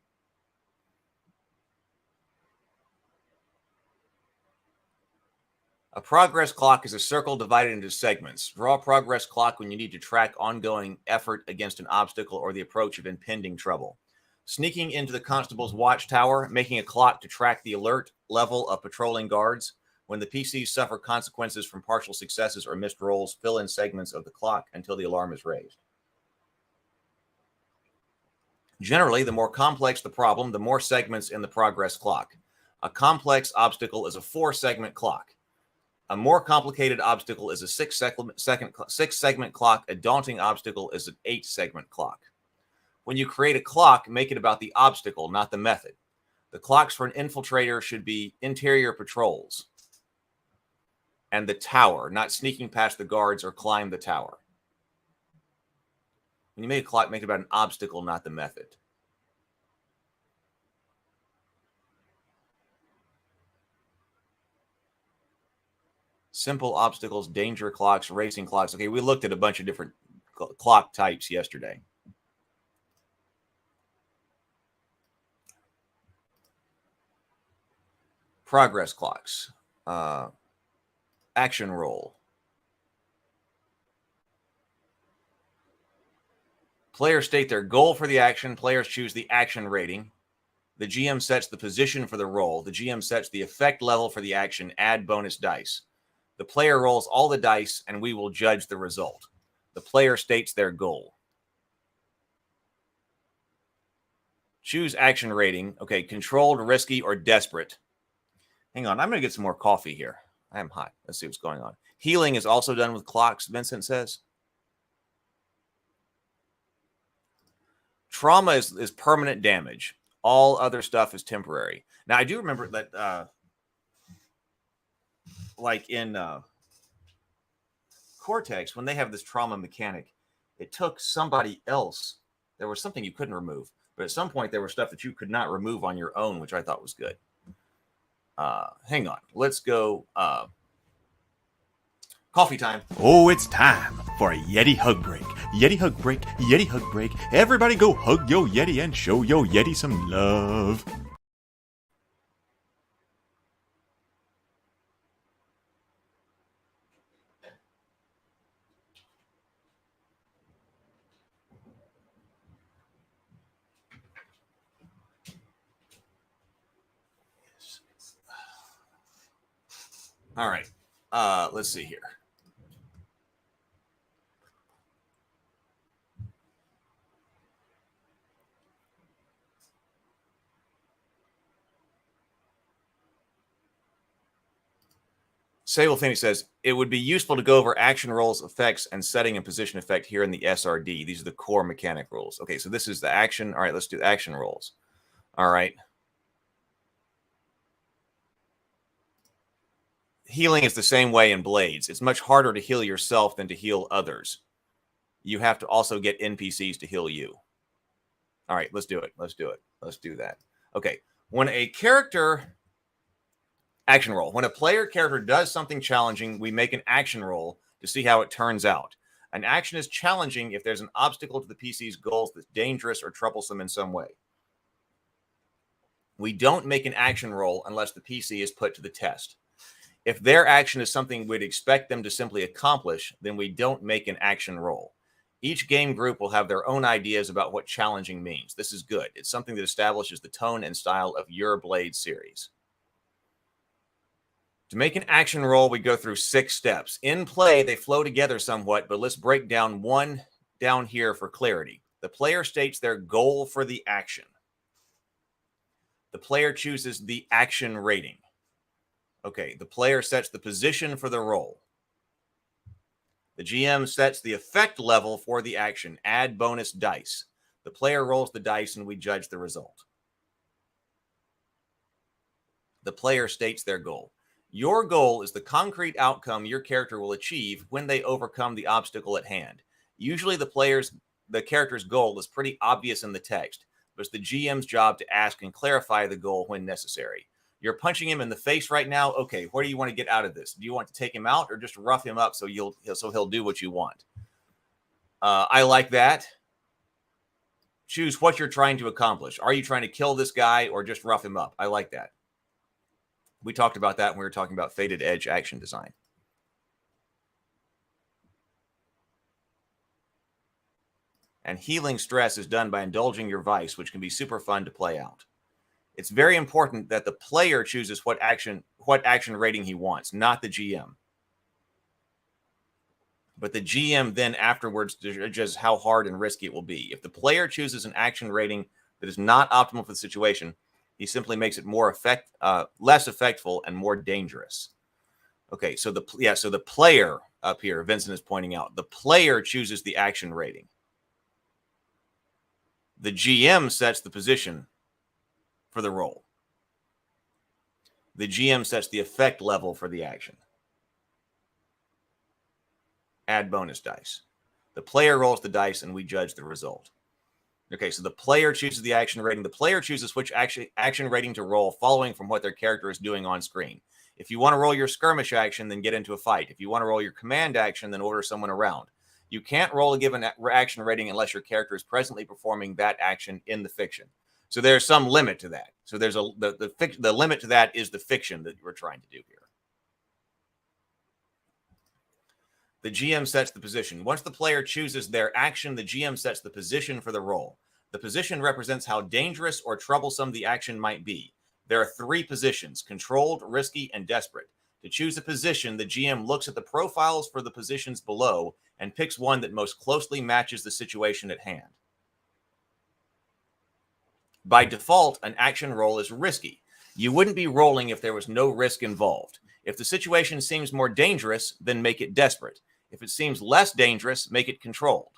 A progress clock is a circle divided into segments. Draw a progress clock when you need to track ongoing effort against an obstacle or the approach of impending trouble. Sneaking into the constable's watchtower, making a clock to track the alert level of patrolling guards. When the PCs suffer consequences from partial successes or missed rolls, fill in segments of the clock until the alarm is raised. Generally, the more complex the problem, the more segments in the progress clock. A complex obstacle is a 4-segment clock. A more complicated obstacle is a 6-segment clock. A daunting obstacle is an 8-segment clock. When you create a clock, make it about the obstacle, not the method. The clocks for an infiltrator should be interior patrols and the tower, not sneaking past the guards or climb the tower. When you make a clock, make it about an obstacle, not the method. Simple obstacles, danger clocks, racing clocks. Okay, we looked at a bunch of different clock types yesterday. Progress clocks. Action roll. Players state their goal for the action. Players choose the action rating. The GM sets the position for the roll. The GM sets the effect level for the action. Add bonus dice. The player rolls all the dice, and we will judge the result. The player states their goal. Choose action rating. Okay, controlled, risky, or desperate. Hang on, I'm going to get some more coffee here. I am hot. Let's see what's going on. Healing is also done with clocks, Vincent says. Trauma is permanent damage. All other stuff is temporary. Now, I do remember that, like in Cortex, when they have this trauma mechanic, it took somebody else. There was something you couldn't remove. But at some point, there was stuff that you could not remove on your own, which I thought was good. Hang on. Let's go. Coffee time. Oh, it's time for a Yeti hug break. Yeti hug break. Yeti hug break. Everybody go hug yo Yeti and show yo Yeti some love. All right. Let's see here. Sable Phoenix says, it would be useful to go over action rolls, effects, and setting and position effect here in the SRD. These are the core mechanic rules. Okay, so this is the action. All right, let's do action rolls. All right. Healing is the same way in Blades. It's much harder to heal yourself than to heal others. You have to also get NPCs to heal you. All right, let's do it. Let's do it. Let's do that. Okay, when a character... Action roll. When a player character does something challenging, we make an action roll to see how it turns out. An action is challenging if there's an obstacle to the PC's goals that's dangerous or troublesome in some way. We don't make an action roll unless the PC is put to the test. If their action is something we'd expect them to simply accomplish, then we don't make an action roll. Each game group will have their own ideas about what challenging means. This is good. It's something that establishes the tone and style of your Blade series. To make an action roll, we go through 6 steps. In play, they flow together somewhat, but let's break down one down here for clarity. The player states their goal for the action. The player chooses the action rating. Okay, the player sets the position for the roll. The GM sets the effect level for the action. Add bonus dice. The player rolls the dice and we judge the result. The player states their goal. Your goal is the concrete outcome your character will achieve when they overcome the obstacle at hand. Usually the character's goal is pretty obvious in the text, but it's the GM's job to ask and clarify the goal when necessary. You're punching him in the face right now. Okay, what do you want to get out of this? Do you want to take him out or just rough him up so he'll do what you want? I like that. Choose what you're trying to accomplish. Are you trying to kill this guy or just rough him up? I like that. We talked about that when we were talking about Faded Edge action design. And healing stress is done by indulging your vice, which can be super fun to play out. It's very important that the player chooses what action rating he wants, not the GM. But the GM then afterwards judges how hard and risky it will be. If the player chooses an action rating that is not optimal for the situation, he simply makes it less effectful and more dangerous. Okay, so the player up here, Vincent is pointing out, the player chooses the action rating. The GM sets the position for the roll. The GM sets the effect level for the action. Add bonus dice. The player rolls the dice and we judge the result. Okay, so the player chooses the action rating. The player chooses which action rating to roll following from what their character is doing on screen. If you want to roll your skirmish action, then get into a fight. If you want to roll your command action, then order someone around. You can't roll a given action rating unless your character is presently performing that action in the fiction. So there's some limit to that. So there's the limit to that is the fiction that we're trying to do here. The GM sets the position. Once the player chooses their action, the GM sets the position for the roll. The position represents how dangerous or troublesome the action might be. There are 3 positions: controlled, risky, and desperate. To choose a position, the GM looks at the profiles for the positions below and picks one that most closely matches the situation at hand. By default, an action roll is risky. You wouldn't be rolling if there was no risk involved. If the situation seems more dangerous, then make it desperate. If it seems less dangerous, make it controlled.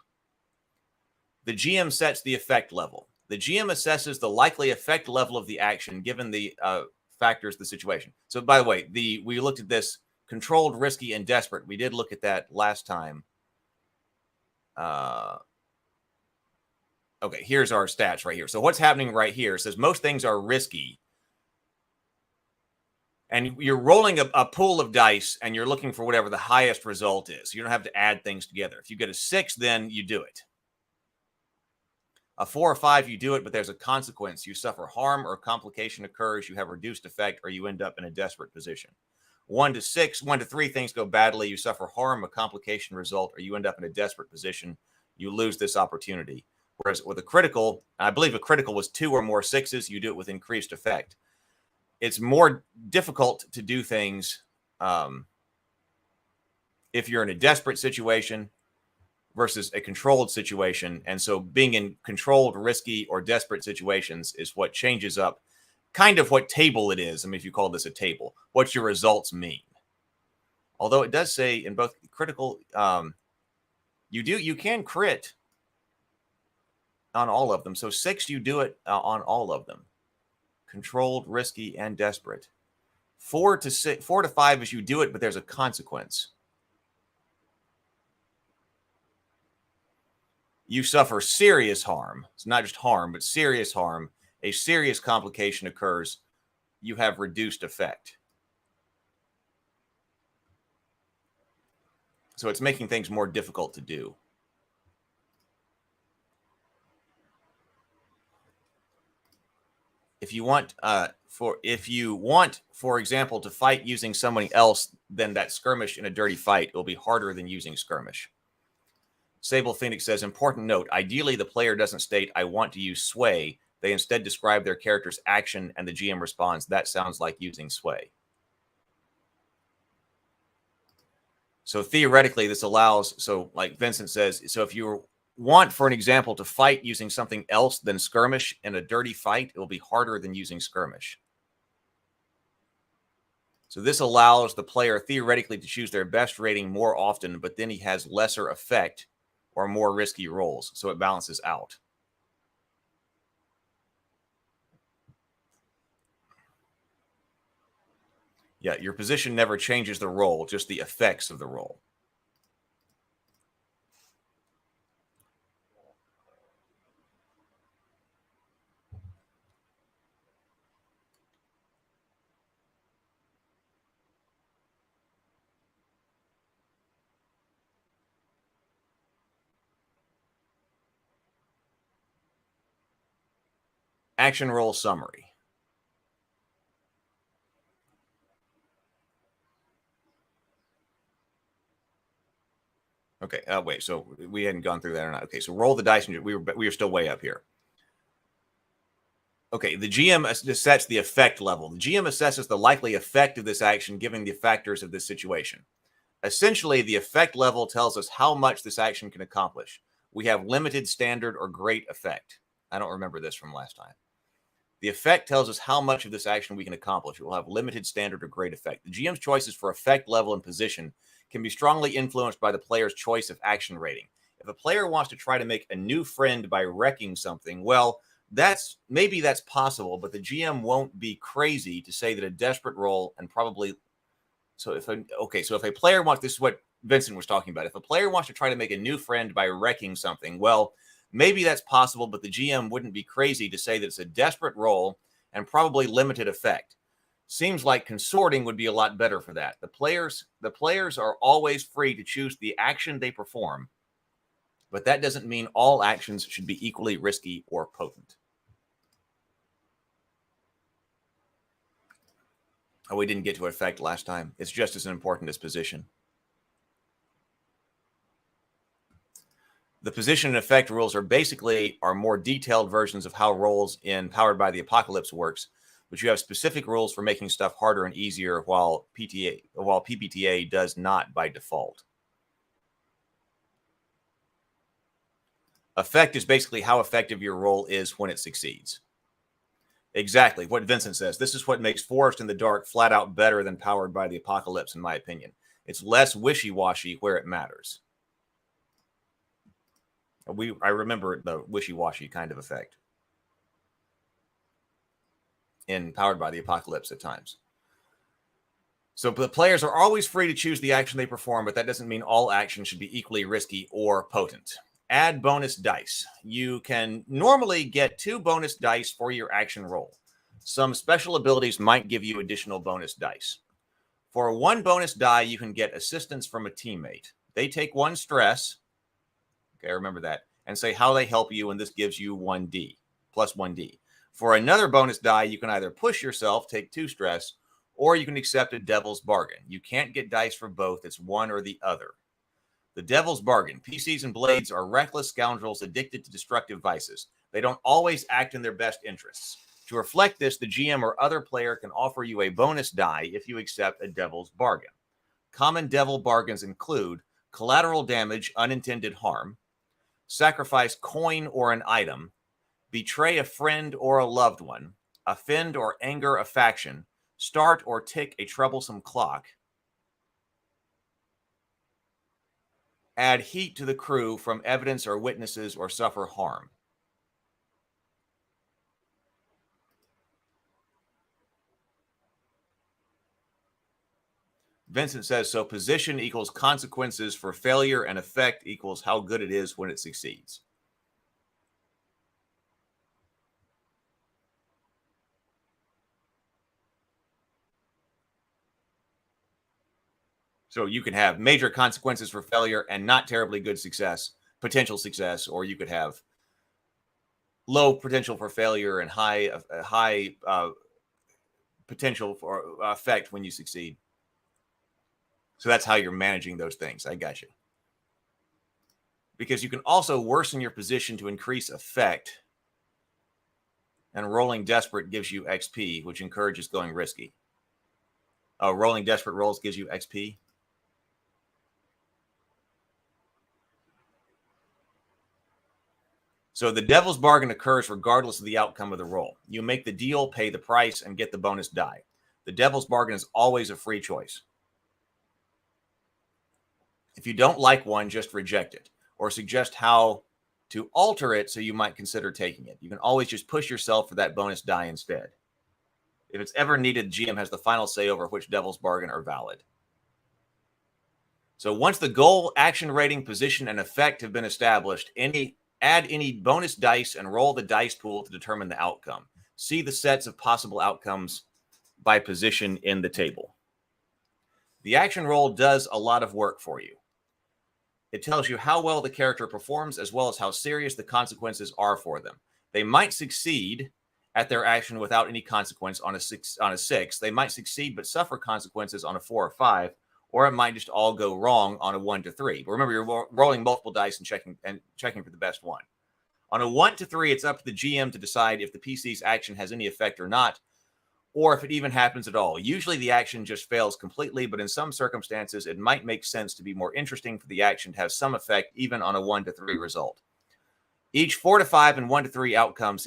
The GM sets the effect level. The GM assesses the likely effect level of the action given the factors of the situation. So, by the way, we looked at this controlled, risky, and desperate. We did look at that last time. Okay, here's our stats right here. So what's happening right here says most things are risky. And you're rolling a pool of dice and you're looking for whatever the highest result is. You don't have to add things together. If you get a 6, then you do it. A 4 or 5, you do it, but there's a consequence. You suffer harm or a complication occurs, you have reduced effect, or you end up in a desperate position. 1 to 3, things go badly. You suffer harm, a complication result, or you end up in a desperate position. You lose this opportunity. Whereas with a critical, I believe a critical was 2 or more 6s, you do it with increased effect. It's more difficult to do things if you're in a desperate situation versus a controlled situation. And so being in controlled, risky, or desperate situations is what changes up kind of what table it is. I mean, if you call this a table, what your results mean. Although it does say in both critical, you can crit on all of them. So 6, you do it on all of them. Controlled, risky, and desperate. 4 to 5 is you do it, but there's a consequence. You suffer serious harm. It's not just harm, but serious harm. A serious complication occurs. You have reduced effect. So it's making things more difficult to do. If you want, for example, to fight using somebody else, then that skirmish in a dirty fight, it will be harder than using skirmish. Sable Phoenix says, important note, ideally the player doesn't state, I want to use sway. They instead describe their character's action and the GM responds, that sounds like using sway. So theoretically, this allows, so like Vincent says, so if you want, for an example, to fight using something else than skirmish in a dirty fight, it will be harder than using skirmish. So this allows the player theoretically to choose their best rating more often, but then he has lesser effect or more risky rolls. So it balances out. Yeah, your position never changes the roll, just the effects of the roll. Action roll summary. Okay, wait, so we hadn't gone through that or not. Okay, so roll the dice, and we were still way up here. Okay, the GM sets the effect level. The GM assesses the likely effect of this action given the factors of this situation. Essentially, the effect level tells us how much this action can accomplish. We have limited, standard, or great effect. I don't remember this from last time. The effect tells us how much of this action we can accomplish. It will have limited, standard, or great effect. The GM's choices for effect level and position can be strongly influenced by the player's choice of action rating. If a player wants to try to make a new friend by wrecking something, well, maybe that's possible, but the GM won't be crazy to say that a desperate roll and probably so if a player wants, this is what Vincent was talking about. If a player wants to try to make a new friend by wrecking something, well, maybe that's possible, but the GM wouldn't be crazy to say that it's a desperate roll and probably limited effect. Seems like consorting would be a lot better for that. The players are always free to choose the action they perform, but that doesn't mean all actions should be equally risky or potent. Oh, we didn't get to effect last time. It's just as important as position. The position and effect rules are more detailed versions of how rolls in Powered by the Apocalypse works, but you have specific rules for making stuff harder and easier while PBTA does not by default. Effect is basically how effective your roll is when it succeeds. Exactly what Vincent says. This is what makes Forest in the Dark flat out better than Powered by the Apocalypse, in my opinion. It's less wishy-washy where it matters. I remember the wishy-washy kind of effect in Powered by the Apocalypse at times. So the players are always free to choose the action they perform, but that doesn't mean all action should be equally risky or potent. Add bonus dice. You can normally get 2 bonus dice for your action roll. Some special abilities might give you additional bonus dice. For 1 bonus die, you can get assistance from a teammate. They take 1 stress. Okay, remember that. And say how they help you, and this gives you 1d, plus 1d. For another bonus die, you can either push yourself, take 2 stress, or you can accept a devil's bargain. You can't get dice for both. It's one or the other. The devil's bargain. PCs and blades are reckless scoundrels addicted to destructive vices. They don't always act in their best interests. To reflect this, the GM or other player can offer you a bonus die if you accept a devil's bargain. Common devil bargains include collateral damage, unintended harm, sacrifice coin or an item, betray a friend or a loved one, offend or anger a faction, start or tick a troublesome clock, add heat to the crew from evidence or witnesses, or suffer harm. Vincent says, so position equals consequences for failure and effect equals how good it is when it succeeds. So you can have major consequences for failure and not terribly good success, potential success, or you could have low potential for failure and high potential for effect when you succeed. So that's how you're managing those things. I got you. Because you can also worsen your position to increase effect. And rolling desperate gives you XP, which encourages going risky. Rolling desperate rolls gives you XP. So the devil's bargain occurs regardless of the outcome of the roll. You make the deal, pay the price, and get the bonus die. The devil's bargain is always a free choice. If you don't like one, just reject it or suggest how to alter it so you might consider taking it. You can always just push yourself for that bonus die instead. If it's ever needed, GM has the final say over which devil's bargain are valid. So once the goal, action rating, position, and effect have been established, add any bonus dice and roll the dice pool to determine the outcome. See the sets of possible outcomes by position in the table. The action roll does a lot of work for you. It tells you how well the character performs as well as how serious the consequences are for them. They might succeed at their action without any consequence on a 6. They might succeed but suffer consequences on a 4 or 5, or it might just all go wrong on a 1 to 3. But remember, you're rolling multiple dice and checking for the best one. On a 1 to 3, it's up to the GM to decide if the PC's action has any effect or not, or if it even happens at all. Usually the action just fails completely, but in some circumstances, it might make sense to be more interesting for the action to have some effect even on a 1 to 3 result. Each 4 to 5 and 1 to 3 outcome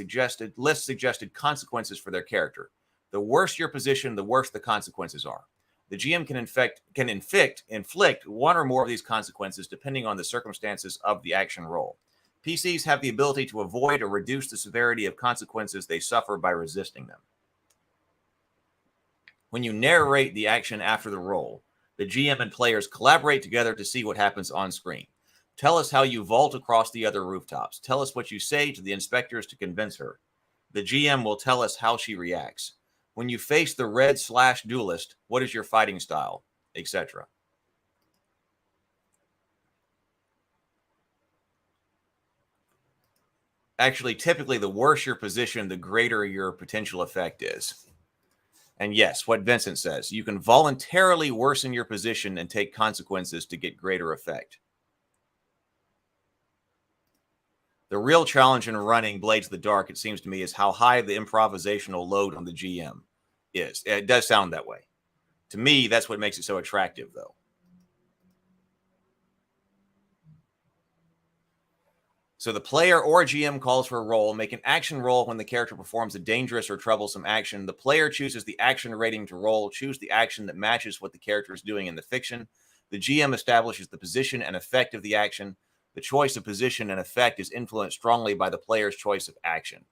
lists suggested consequences for their character. The worse your position, the worse the consequences are. The GM can inflict one or more of these consequences depending on the circumstances of the action roll. PCs have the ability to avoid or reduce the severity of consequences they suffer by resisting them. When you narrate the action after the roll, the GM and players collaborate together to see what happens on screen. Tell us how you vault across the other rooftops. Tell us what you say to the inspectors to convince her. The GM will tell us how she reacts. When you face the red/duelist, what is your fighting style, etc. Actually, typically, the worse your position, the greater your potential effect is. And yes, what Vincent says, you can voluntarily worsen your position and take consequences to get greater effect. The real challenge in running Blades of the Dark, it seems to me, is how high the improvisational load on the GM is. It does sound that way. To me, that's what makes it so attractive, though. So the player or GM calls for a roll. Make an action roll when the character performs a dangerous or troublesome action. The player chooses the action rating to roll. Choose the action that matches what the character is doing in the fiction. The GM establishes the position and effect of the action. The choice of position and effect is influenced strongly by the player's choice of action.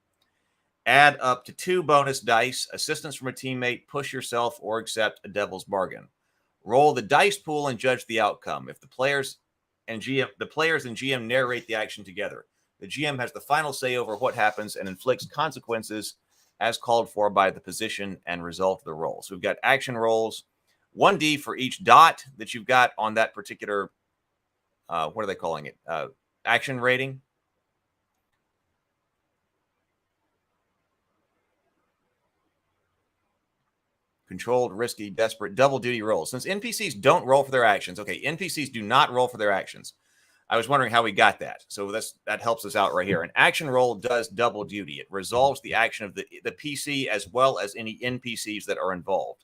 Add up to 2 bonus dice, assistance from a teammate, push yourself, or accept a devil's bargain. Roll the dice pool and judge the outcome. If the players and GM narrate the action together, the GM has the final say over what happens and inflicts consequences as called for by the position and result of the roll. So we've got action rolls, 1d for each dot that you've got on that particular, what are they calling it? Action rating. Controlled, risky, desperate, double duty rolls. Since NPCs don't roll for their actions, okay, NPCs do not roll for their actions. I was wondering how we got that. So that helps us out right here. An action roll does double duty. It resolves the action of the PC as well as any NPCs that are involved.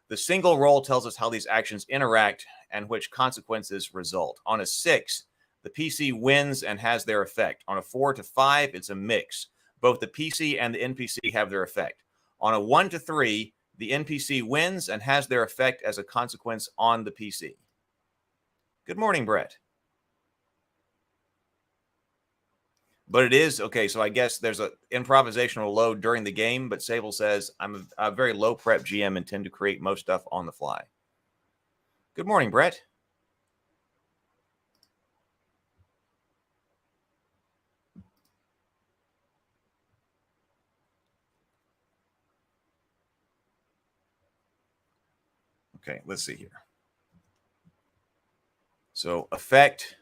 The single roll tells us how these actions interact and which consequences result. On a 6, the PC wins and has their effect. On a 4 to 5, it's a mix. Both the PC and the NPC have their effect. On a 1 to 3, the NPC wins and has their effect as a consequence on the PC. Good morning, Brett. But it is, okay, so I guess there's an improvisational load during the game, but Sable says, I'm a very low prep GM and tend to create most stuff on the fly. Good morning, Brett. Okay, let's see here. So, effect.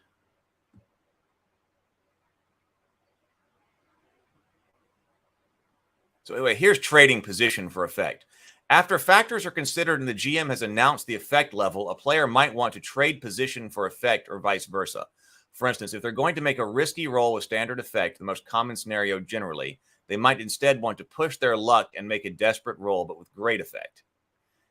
So anyway, here's trading position for effect. After factors are considered and the GM has announced the effect level, a player might want to trade position for effect or vice versa. For instance, if they're going to make a risky roll with standard effect, the most common scenario generally, they might instead want to push their luck and make a desperate roll, but with great effect.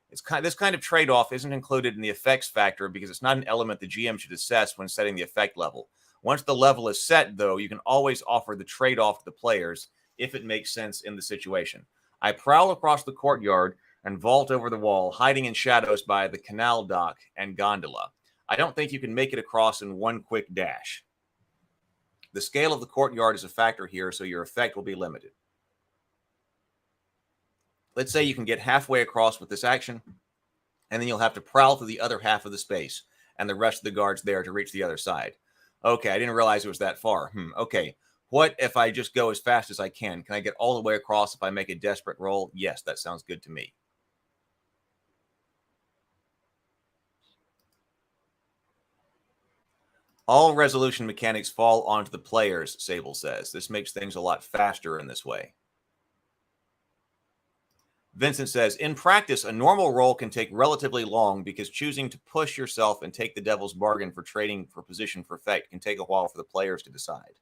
This kind of trade-off isn't included in the effects factor because it's not an element the GM should assess when setting the effect level. Once the level is set, though, you can always offer the trade-off to the players if it makes sense in the situation. I prowl across the courtyard and vault over the wall, hiding in shadows by the canal dock and gondola. I don't think you can make it across in one quick dash. The scale of the courtyard is a factor here, so your effect will be limited. Let's say you can get halfway across with this action, and then you'll have to prowl through the other half of the space and the rest of the guards there to reach the other side. Okay, I didn't realize it was that far. Okay. What if I just go as fast as I can? Can I get all the way across if I make a desperate roll? Yes, that sounds good to me. All resolution mechanics fall onto the players, Sable says. This makes things a lot faster in this way. Vincent says, in practice, a normal roll can take relatively long because choosing to push yourself and take the devil's bargain for trading for position for effect can take a while for the players to decide.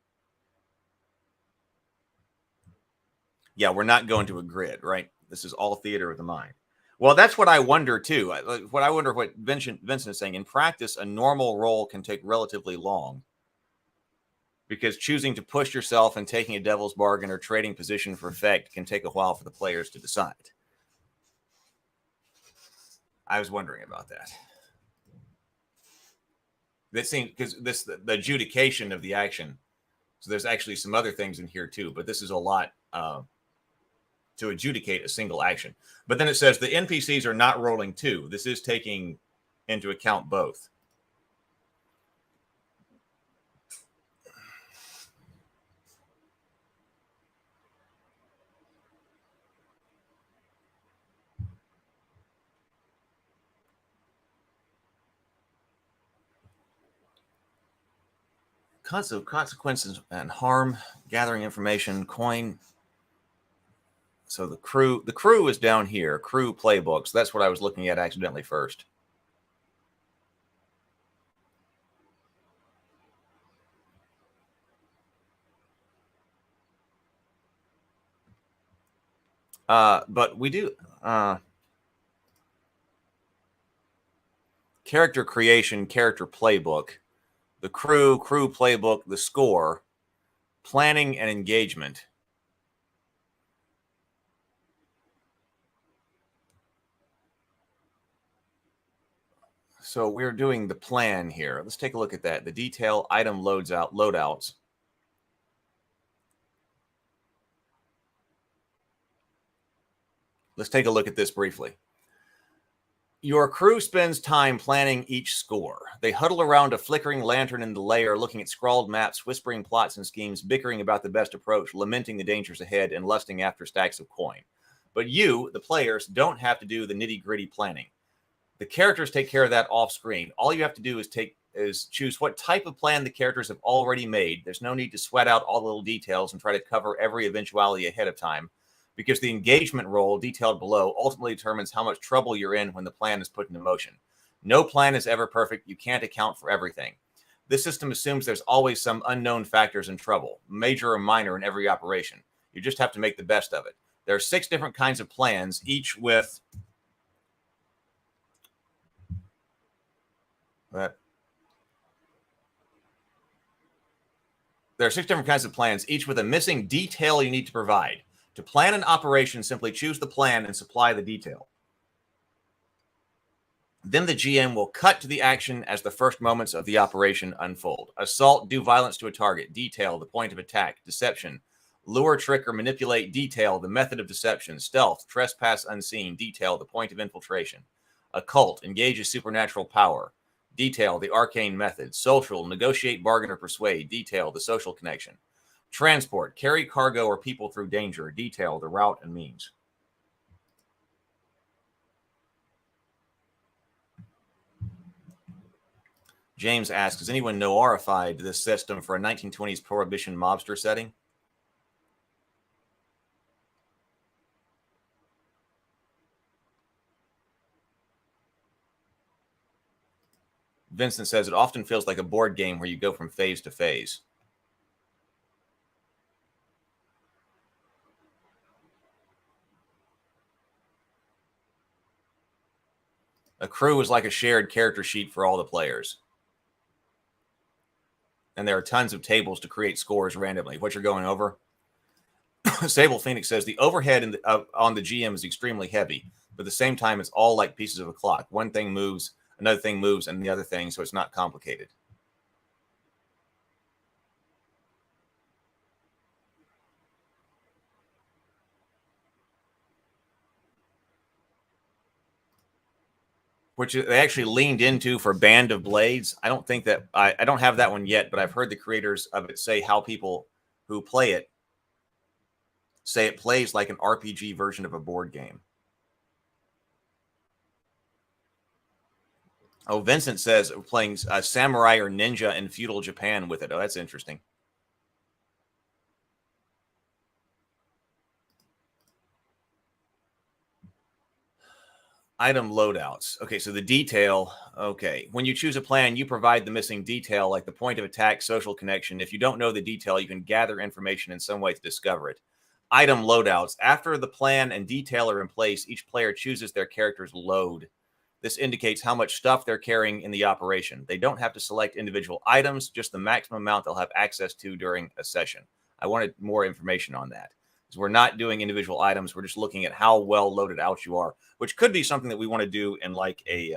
Yeah, we're not going to a grid, right? This is all theater of the mind. Well, that's what I wonder, too. What Vincent is saying. In practice, a normal roll can take relatively long because choosing to push yourself and taking a devil's bargain or trading position for effect can take a while for the players to decide. I was wondering about that. This seems because the adjudication of the action. So there's actually some other things in here, too, but this is a lot to adjudicate a single action. But then it says the NPCs are not rolling 2. This is taking into account both. Consequences and harm, gathering information, coin. So the crew is down here, crew playbooks. That's what I was looking at accidentally first. But we do character creation, character playbook, the crew playbook, the score, planning and engagement. So we're doing the plan here. Let's take a look at that. The detail item loadouts. Let's take a look at this briefly. Your crew spends time planning each score. They huddle around a flickering lantern in the lair, looking at scrawled maps, whispering plots and schemes, bickering about the best approach, lamenting the dangers ahead, and lusting after stacks of coin. But you, the players, don't have to do the nitty-gritty planning. The characters take care of that off screen. All you have to do is choose what type of plan the characters have already made. There's no need to sweat out all the little details and try to cover every eventuality ahead of time, because the engagement roll detailed below ultimately determines how much trouble you're in when the plan is put into motion. No plan is ever perfect. You can't account for everything. This system assumes there's always some unknown factors in trouble, major or minor, in every operation. You just have to make the best of it. There are 6 different kinds of plans, each with There are 6 different kinds of plans, each with a missing detail you need to provide. To plan an operation, simply choose the plan and supply the detail. Then the GM will cut to the action as the first moments of the operation unfold. Assault, do violence to a target. Detail, the point of attack. Deception, lure, trick, or manipulate. Detail, the method of deception. Stealth, trespass unseen. Detail, the point of infiltration. Occult, engage a supernatural power. Detail, the arcane method. Social, negotiate, bargain, or persuade. Detail, the social connection. Transport, carry cargo or people through danger. Detail, the route and means. James asks, does anyone noirified this system for a 1920s prohibition mobster setting? Vincent says it often feels like a board game where you go from phase to phase. A crew is like a shared character sheet for all the players. And there are tons of tables to create scores randomly. What you're going over? Sable Phoenix says the overhead on the GM is extremely heavy, but at the same time, it's all like pieces of a clock. One thing moves, another thing moves, and the other thing, so it's not complicated. Which they actually leaned into for Band of Blades. I don't think that I don't have that one yet, but I've heard the creators of it say how people who play it say it plays like an RPG version of a board game. Oh, Vincent says playing samurai or ninja in feudal Japan with it. Oh, that's interesting. Item loadouts. Okay, so the detail. Okay, when you choose a plan, you provide the missing detail, like the point of attack, social connection. If you don't know the detail, you can gather information in some way to discover it. Item loadouts. After the plan and detail are in place, each player chooses their character's load. This indicates how much stuff they're carrying in the operation. They don't have to select individual items, just the maximum amount they'll have access to during a session. I wanted more information on that. So we're not doing individual items. We're just looking at how well loaded out you are, which could be something that we want to do in like a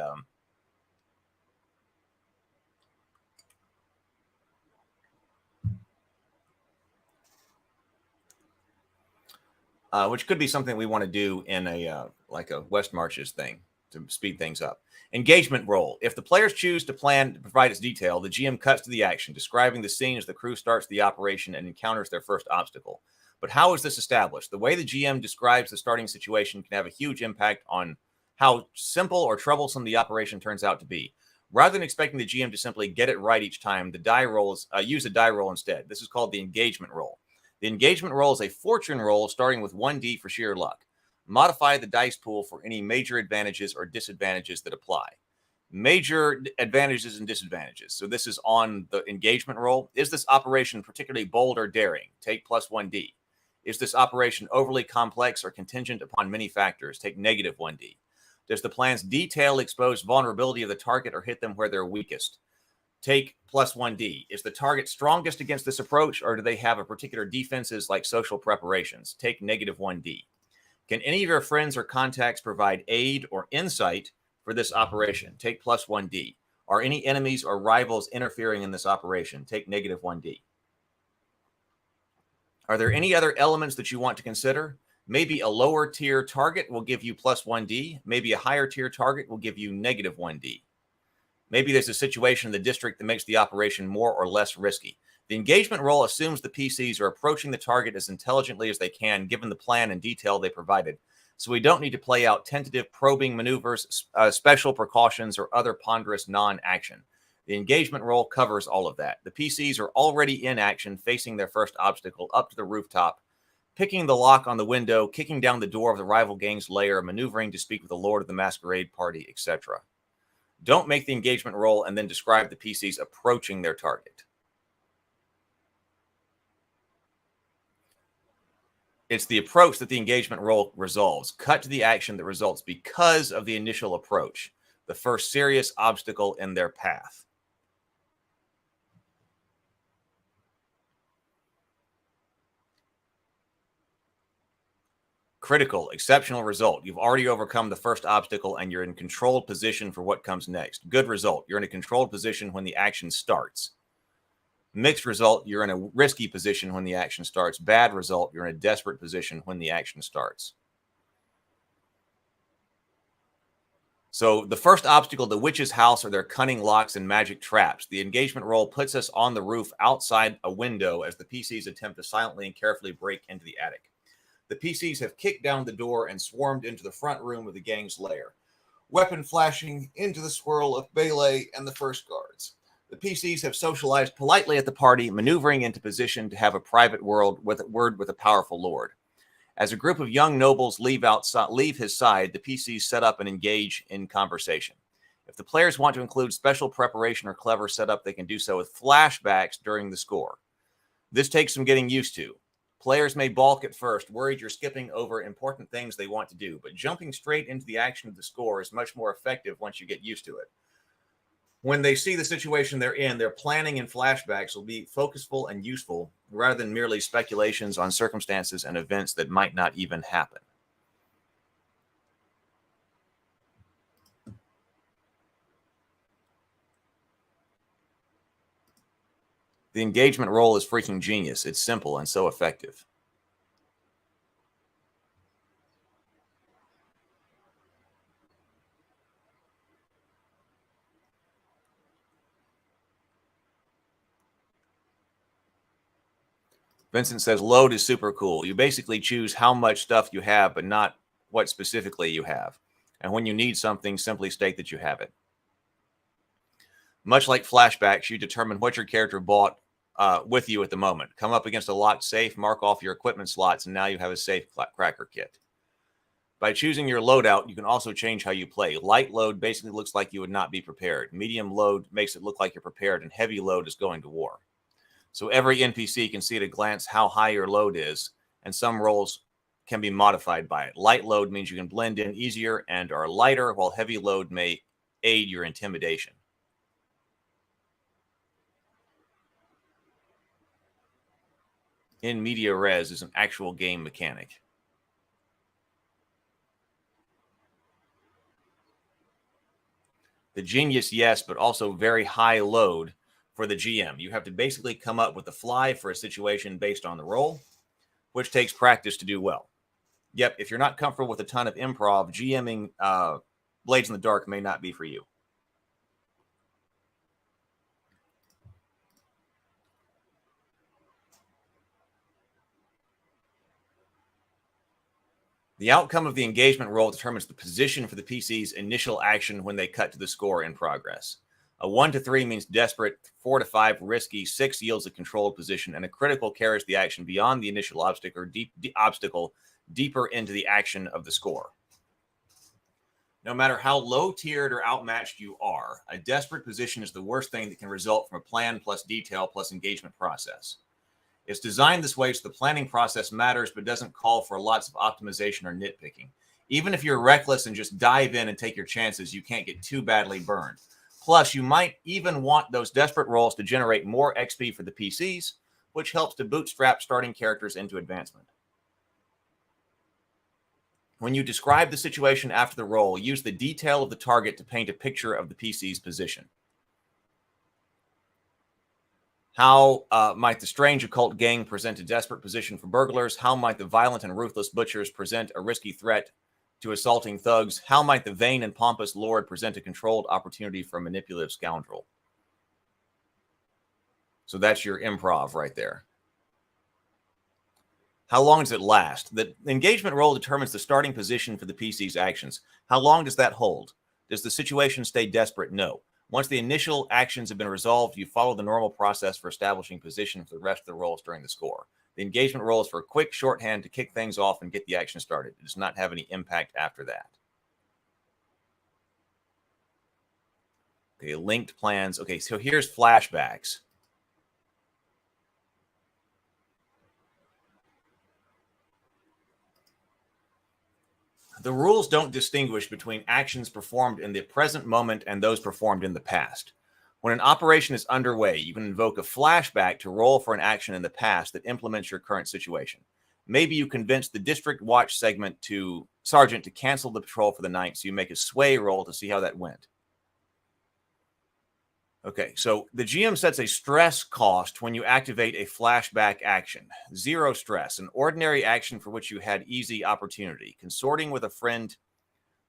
which could be something we want to do in a like a West Marches thing to speed things up. Engagement role. If the players choose to plan to provide its detail, the GM cuts to the action, describing the scene as the crew starts the operation and encounters their first obstacle. But how is this established? The way the GM describes the starting situation can have a huge impact on how simple or troublesome the operation turns out to be. Rather than expecting the GM to simply get it right each time, the die rolls use a die roll instead. This is called the engagement roll. The engagement roll is a fortune roll starting with 1d for sheer luck. Modify the dice pool for any major advantages or disadvantages that apply. Major advantages and disadvantages. So this is on the engagement roll. Is this operation particularly bold or daring? Take plus 1d. Is this operation overly complex or contingent upon many factors? Take negative 1d. Does the plan's detail expose vulnerability of the target or hit them where they're weakest? Take plus 1d. Is the target strongest against this approach, or do they have a particular defenses like social preparations? Take negative 1d. Can any of your friends or contacts provide aid or insight for this operation? Take plus 1d. Are any enemies or rivals interfering in this operation? Take negative 1d. Are there any other elements that you want to consider? Maybe a lower tier target will give you plus 1d. Maybe a higher tier target will give you negative 1d. Maybe there's a situation in the district that makes the operation more or less risky. The engagement roll assumes the PCs are approaching the target as intelligently as they can, given the plan and detail they provided. So we don't need to play out tentative probing maneuvers, special precautions, or other ponderous non-action. The engagement roll covers all of that. The PCs are already in action, facing their first obstacle up to the rooftop, picking the lock on the window, kicking down the door of the rival gang's lair, maneuvering to speak with the Lord of the Masquerade party, etc. Don't make the engagement roll and then describe the PCs approaching their target. It's the approach that the engagement roll resolves. Cut to the action that results because of the initial approach, the first serious obstacle in their path. Critical, exceptional result. You've already overcome the first obstacle and you're in controlled position for what comes next. Good result. You're in a controlled position when the action starts. Mixed result. You're in a risky position when the action starts. Bad result. You're in a desperate position when the action starts. So the first obstacle, the witch's house, are their cunning locks and magic traps. The engagement roll puts us on the roof outside a window as the PCs attempt to silently and carefully break into the attic. The PCs have kicked down the door and swarmed into the front room of the gang's lair, weapon flashing into the swirl of melee and the first guards. The PCs have socialized politely at the party, maneuvering into position to have a private word with a powerful lord. As a group of young nobles leave his side, the PCs set up and engage in conversation. If the players want to include special preparation or clever setup, they can do so with flashbacks during the score. This takes some getting used to. Players may balk at first, worried you're skipping over important things they want to do, but jumping straight into the action of the score is much more effective once you get used to it. When they see the situation they're in, their planning and flashbacks will be focusful and useful rather than merely speculations on circumstances and events that might not even happen. The engagement roll is freaking genius. It's simple and so effective. Vincent says load is super cool. You basically choose how much stuff you have, but not what specifically you have. And when you need something, simply state that you have it. Much like flashbacks, you determine what your character bought with you at the moment. Come up against a locked safe, mark off your equipment slots, and now you have a safe cracker kit. By choosing your loadout, you can also change how you play. Light load basically looks like you would not be prepared. Medium load makes it look like you're prepared, and heavy load is going to war. So every NPC can see at a glance how high your load is, and some roles can be modified by it. Light load means you can blend in easier and are lighter, while heavy load may aid your intimidation. In media res is an actual game mechanic. The genius, yes, but also very high load for the GM. You have to basically come up with a fly for a situation based on the role, which takes practice to do well. Yep, if you're not comfortable with a ton of improv, GMing Blades in the Dark may not be for you. The outcome of the engagement roll determines the position for the PC's initial action when they cut to the score in progress. A 1 to 3 means desperate, 4 to 5 risky, 6 yields a controlled position, and a critical carries the action beyond the initial obstacle deeper into the action of the score. No matter how low-tiered or outmatched you are, a desperate position is the worst thing that can result from a plan plus detail plus engagement process. It's designed this way so the planning process matters but doesn't call for lots of optimization or nitpicking. Even if you're reckless and just dive in and take your chances, you can't get too badly burned. Plus, you might even want those desperate rolls to generate more XP for the PCs, which helps to bootstrap starting characters into advancement. When you describe the situation after the roll, use the detail of the target to paint a picture of the PC's position. How might the strange occult gang present a desperate position for burglars? How might the violent and ruthless butchers present a risky threat to assaulting thugs? How might the vain and pompous lord present a controlled opportunity for a manipulative scoundrel? So that's your improv right there. How long does it last? The engagement roll determines the starting position for the PC's actions. How long does that hold? Does the situation stay desperate? No. Once the initial actions have been resolved, you follow the normal process for establishing position for the rest of the rolls during the score. The engagement roll is for a quick shorthand to kick things off and get the action started. It does not have any impact after that. Okay, linked plans. Okay, so here's flashbacks. The rules don't distinguish between actions performed in the present moment and those performed in the past. When an operation is underway, you can invoke a flashback to roll for an action in the past that implements your current situation. Maybe you convince the district watch sergeant to cancel the patrol for the night, so you make a sway roll to see how that went. Okay, so the GM sets a stress cost when you activate a flashback action. 0 stress, an ordinary action for which you had easy opportunity. Consorting with a friend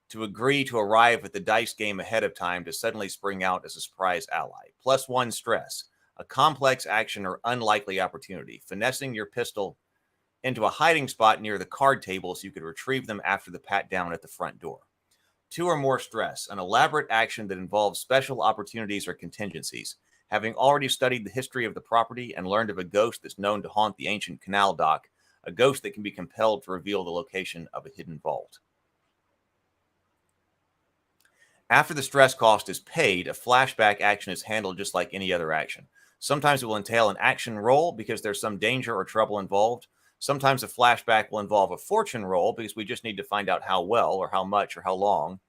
to agree to arrive at the dice game ahead of time to suddenly spring out as a surprise ally. +1 stress, a complex action or unlikely opportunity. Finessing your pistol into a hiding spot near the card table so you could retrieve them after the pat down at the front door. 2 or more stress, an elaborate action that involves special opportunities or contingencies. Having already studied the history of the property and learned of a ghost that's known to haunt the ancient canal dock, a ghost that can be compelled to reveal the location of a hidden vault. After the stress cost is paid, a flashback action is handled just like any other action. Sometimes it will entail an action roll because there's some danger or trouble involved. Sometimes a flashback will involve a fortune roll because we just need to find out how well or how much or how long.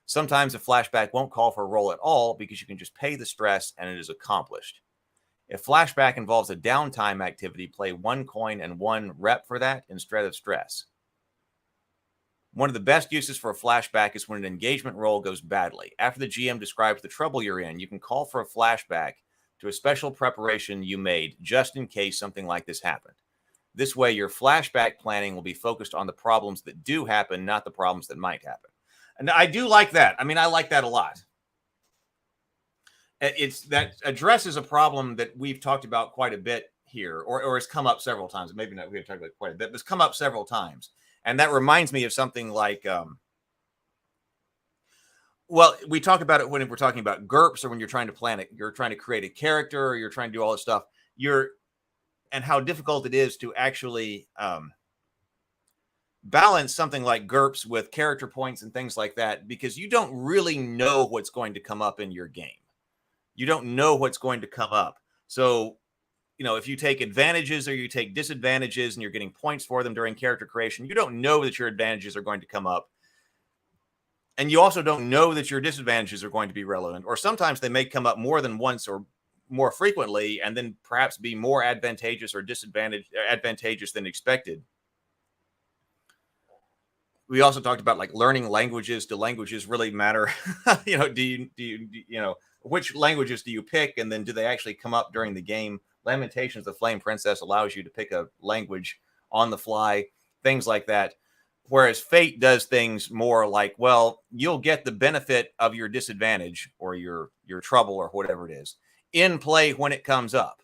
Sometimes a flashback won't call for a roll at all because you can just pay the stress and it is accomplished. If flashback involves a downtime activity, play 1 coin and 1 rep for that instead of stress. One of the best uses for a flashback is when an engagement roll goes badly. After the GM describes the trouble you're in, you can call for a flashback to a special preparation you made just in case something like this happened. This way, your flashback planning will be focused on the problems that do happen, not the problems that might happen. And I do like that. I mean, I like that a lot. It's that addresses a problem that we've talked about quite a bit here, or has come up several times. Maybe not, we've talked about it quite a bit, but it's come up several times. And that reminds me of something like, well, we talk about it when we're talking about GURPS or when you're trying to plan it, you're trying to create a character, or you're trying to do all this stuff. And how difficult it is to actually balance something like GURPS with character points and things like that, because you don't really know what's going to come up in your game. You don't know what's going to come up. So, if you take advantages or you take disadvantages and you're getting points for them during character creation, you don't know that your advantages are going to come up. And you also don't know that your disadvantages are going to be relevant. Or sometimes they may come up more than once or more frequently and then perhaps be more advantageous or advantageous than expected. We also talked about like learning languages. Do languages really matter? Do you which languages do you pick? And then do they actually come up during the game? Lamentations of the Flame Princess allows you to pick a language on the fly, things like that. Whereas Fate does things more like, well, you'll get the benefit of your disadvantage or your trouble or whatever it is in play when it comes up.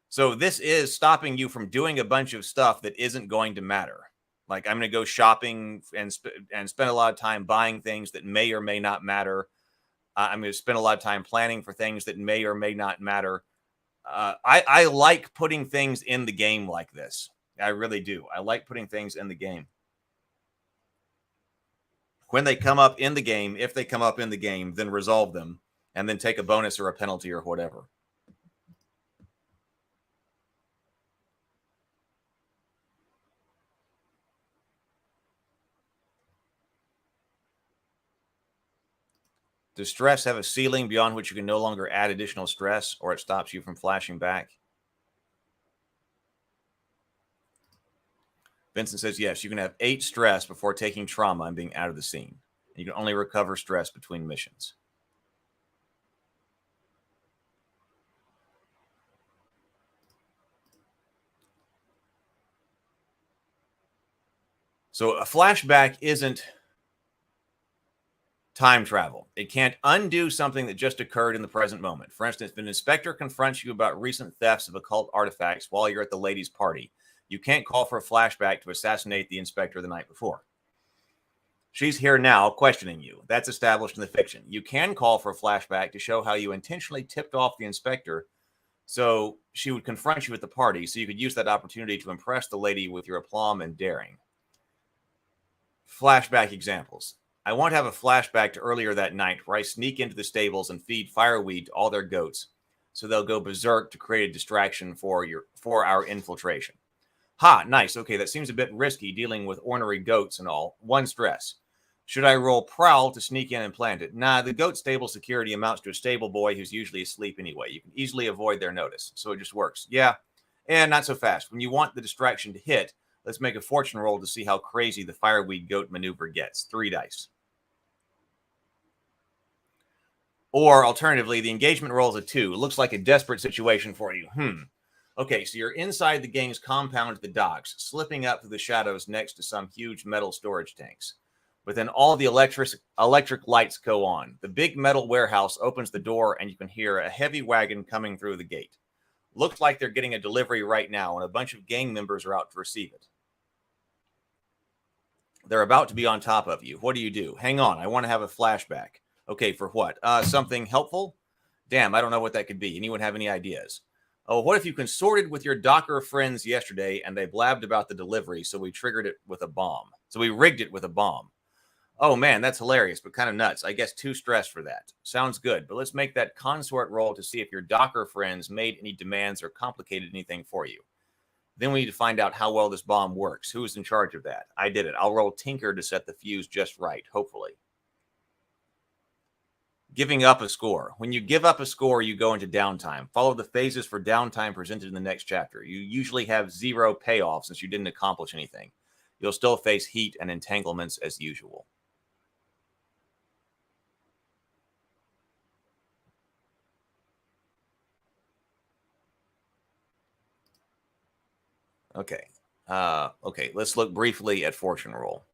So this is stopping you from doing a bunch of stuff that isn't going to matter. Like I'm going to go shopping and spend a lot of time buying things that may or may not matter. I'm going to spend a lot of time planning for things that may or may not matter. I like putting things in the game like this. I really do. I like putting things in the game. When they come up in the game, if they come up in the game, then resolve them and then take a bonus or a penalty or whatever. Does stress have a ceiling beyond which you can no longer add additional stress, or it stops you from flashing back? Vincent says, yes, you can have 8 stress before taking trauma and being out of the scene. You can only recover stress between missions. So a flashback isn't time travel. It can't undo something that just occurred in the present moment. For instance, if an inspector confronts you about recent thefts of occult artifacts while you're at the ladies' party, you can't call for a flashback to assassinate the inspector the night before. She's here now questioning you. That's established in the fiction. You can call for a flashback to show how you intentionally tipped off the inspector so she would confront you at the party, so you could use that opportunity to impress the lady with your aplomb and daring. Flashback examples. I want to have a flashback to earlier that night where I sneak into the stables and feed fireweed to all their goats, so they'll go berserk to create a distraction for our infiltration. Ha, nice. Okay, that seems a bit risky dealing with ornery goats and all. One stress. Should I roll prowl to sneak in and plant it? Nah, the goat stable security amounts to a stable boy who's usually asleep anyway. You can easily avoid their notice, so it just works. Yeah, and not so fast. When you want the distraction to hit, let's make a fortune roll to see how crazy the fireweed goat maneuver gets. 3 dice. Or alternatively, the engagement roll is a 2. It looks like a desperate situation for you. Okay, so you're inside the gang's compound at the docks, slipping up through the shadows next to some huge metal storage tanks. But then all the electric lights go on. The big metal warehouse opens the door, and you can hear a heavy wagon coming through the gate. Looks like they're getting a delivery right now, and a bunch of gang members are out to receive it. They're about to be on top of you. What do? Hang on, I want to have a flashback. Okay, for what? Something helpful? Damn, I don't know what that could be. Anyone have any ideas? Oh, what if you consorted with your Docker friends yesterday and they blabbed about the delivery, so we rigged it with a bomb. Oh man, that's hilarious, but kind of nuts. I guess too stressed for that. Sounds good, but let's make that consort roll to see if your Docker friends made any demands or complicated anything for you. Then we need to find out how well this bomb works. Who's in charge of that? I did it. I'll roll Tinker to set the fuse just right, hopefully. Giving up a score. When you give up a score, you go into downtime. Follow the phases for downtime presented in the next chapter. You usually have 0 payoff since you didn't accomplish anything. You'll still face heat and entanglements as usual. Okay. Okay, let's look briefly at fortune roll.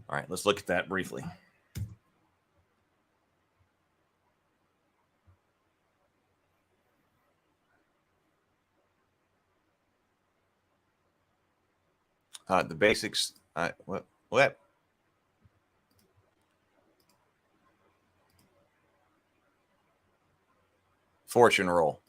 All right, let's look at that briefly. The basics. What? Fortune roll.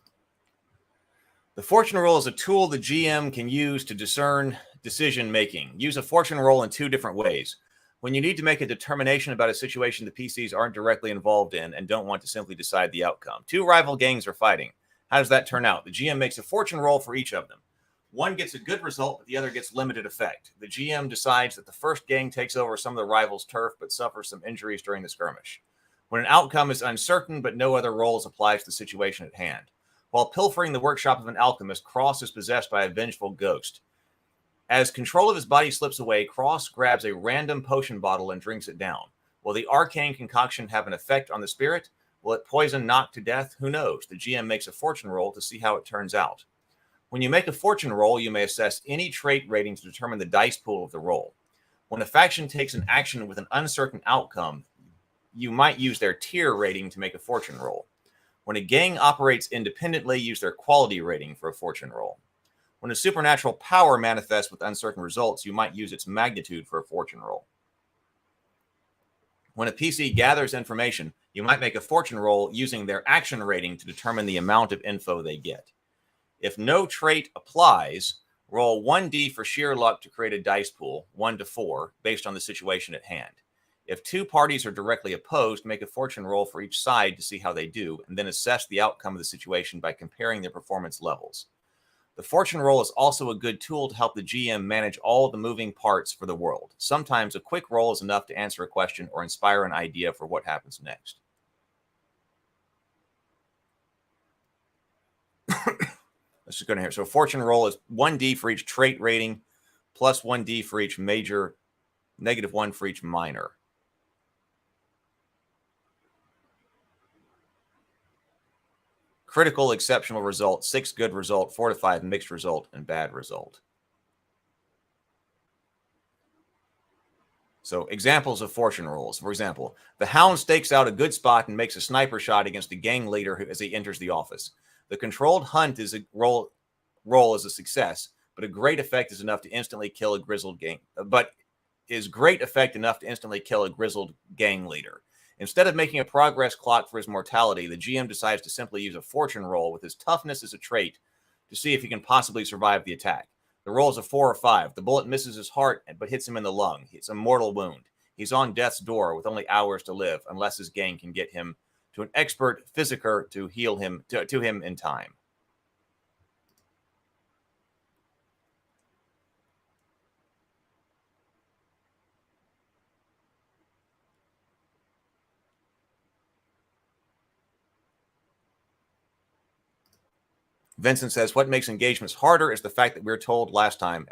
The fortune roll is a tool the GM can use to discern decision making. Use a fortune roll in 2 different ways. When you need to make a determination about a situation the PCs aren't directly involved in and don't want to simply decide the outcome. 2 rival gangs are fighting. How does that turn out? The GM makes a fortune roll for each of them. One gets a good result, but the other gets limited effect. The GM decides that the first gang takes over some of the rival's turf, but suffers some injuries during the skirmish. When an outcome is uncertain, but no other roles applies to the situation at hand. While pilfering the workshop of an alchemist, Cross is possessed by a vengeful ghost. As control of his body slips away, Cross grabs a random potion bottle and drinks it down. Will the arcane concoction have an effect on the spirit? Will it poison knock to death? Who knows? The GM makes a fortune roll to see how it turns out. When you make a fortune roll, you may assess any trait rating to determine the dice pool of the roll. When a faction takes an action with an uncertain outcome, you might use their tier rating to make a fortune roll. When a gang operates independently, use their quality rating for a fortune roll. When a supernatural power manifests with uncertain results, you might use its magnitude for a fortune roll. When a PC gathers information, you might make a fortune roll using their action rating to determine the amount of info they get. If no trait applies, roll 1d for sheer luck to create a dice pool, 1 to 4, based on the situation at hand. If 2 parties are directly opposed, make a fortune roll for each side to see how they do, and then assess the outcome of the situation by comparing their performance levels. The fortune roll is also a good tool to help the GM manage all the moving parts for the world. Sometimes a quick roll is enough to answer a question or inspire an idea for what happens next. Let's just go down here. So fortune roll is 1d for each trait rating, plus 1d for each major, -1 for each minor. Critical, exceptional result, 6 good result, 4 to 5 mixed result, and bad result. So examples of fortune rolls. For example, the Hound stakes out a good spot and makes a sniper shot against a gang leader as he enters the office. The controlled hunt is a roll is a success, but a great effect is enough to instantly kill a grizzled gang. But is great effect enough to instantly kill a grizzled gang leader? Instead of making a progress clock for his mortality, the GM decides to simply use a fortune roll with his toughness as a trait to see if he can possibly survive the attack. The roll is a 4 or 5. The bullet misses his heart but hits him in the lung. It's a mortal wound. He's on death's door with only hours to live, unless his gang can get him to an expert physiker to heal him to him in time. Vincent says, what makes engagements harder is the fact that we were told last time,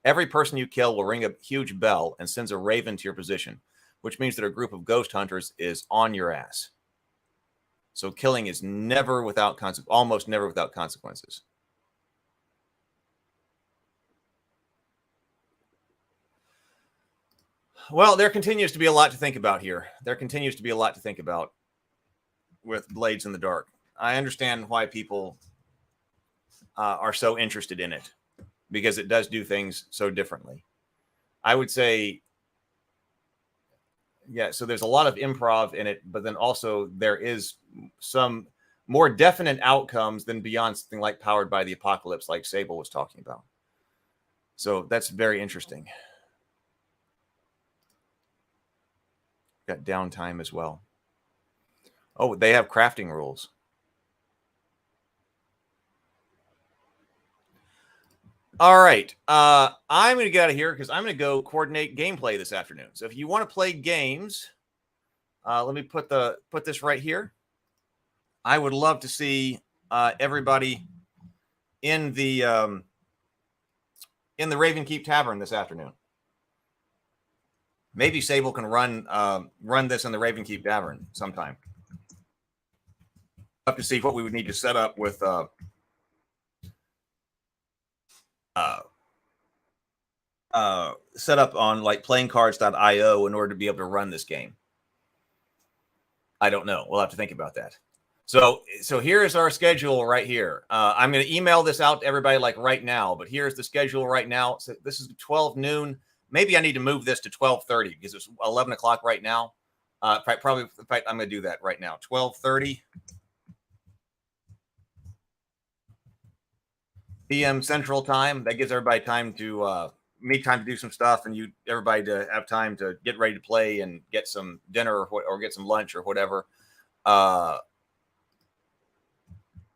every person you kill will ring a huge bell and sends a raven to your position, which means that a group of ghost hunters is on your ass. So killing is never without almost never without consequences. Well, there continues to be a lot to think about here. There continues to be a lot to think about with Blades in the Dark. I understand why people are so interested in it, because it does do things so differently. I would say, yeah, so there's a lot of improv in it, but then also there is some more definite outcomes than beyond something like Powered by the Apocalypse, like Sable was talking about. So that's very interesting. Got downtime as well. Oh, they have crafting rules. All right. I'm going to get out of here because I'm going to go coordinate gameplay this afternoon. So if you want to play games, let me put this right here. I would love to see everybody in the Ravenkeep Tavern this afternoon. Maybe Sable can run this in the Ravenkeep Tavern sometime. Have to see what we would need to set up with set up on like playingcards.io in order to be able to run this game. I don't know. We'll have to think about that. So here is our schedule right here. I'm going to email this out to everybody like right now, but here's the schedule right now. So this is 12 noon. Maybe I need to move this to 12:30 because it's 11 o'clock right now. In fact, I'm going to do that right now. 12:30 p.m. Central Time. That gives everybody time to me time to do some stuff, and everybody to have time to get ready to play and get some dinner or get some lunch or whatever.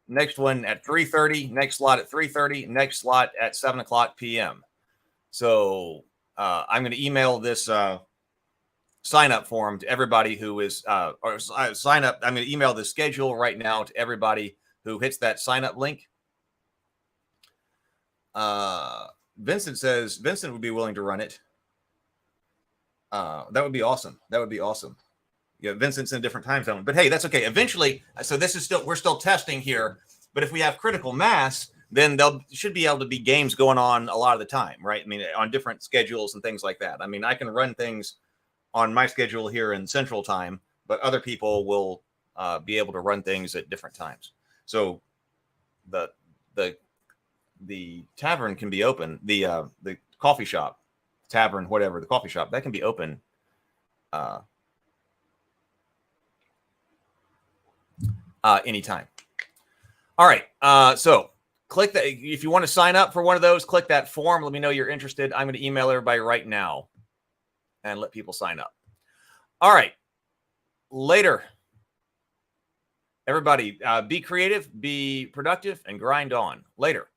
Next one at 3:30. Next slot at 3:30. Next slot at 7 o'clock p.m. So I'm going to email this sign up form to everybody who is sign up. I'm going to email the schedule right now to everybody who hits that sign up link. Vincent says Vincent would be willing to run it. That would be awesome. That would be awesome. Yeah, Vincent's in a different time zone, but hey, that's okay. Eventually, so this is we're still testing here, but if we have critical mass, then should be able to be games going on a lot of the time, right? I mean, on different schedules and things like that. I mean, I can run things on my schedule here in Central Time, but other people will be able to run things at different times. So the tavern can be open. The coffee shop, tavern, whatever, the coffee shop, that can be open anytime. All right. So click that. If you want to sign up for one of those, click that form. Let me know you're interested. I'm going to email everybody right now and let people sign up. All right. Later. Everybody, be creative, be productive, and grind on. Later.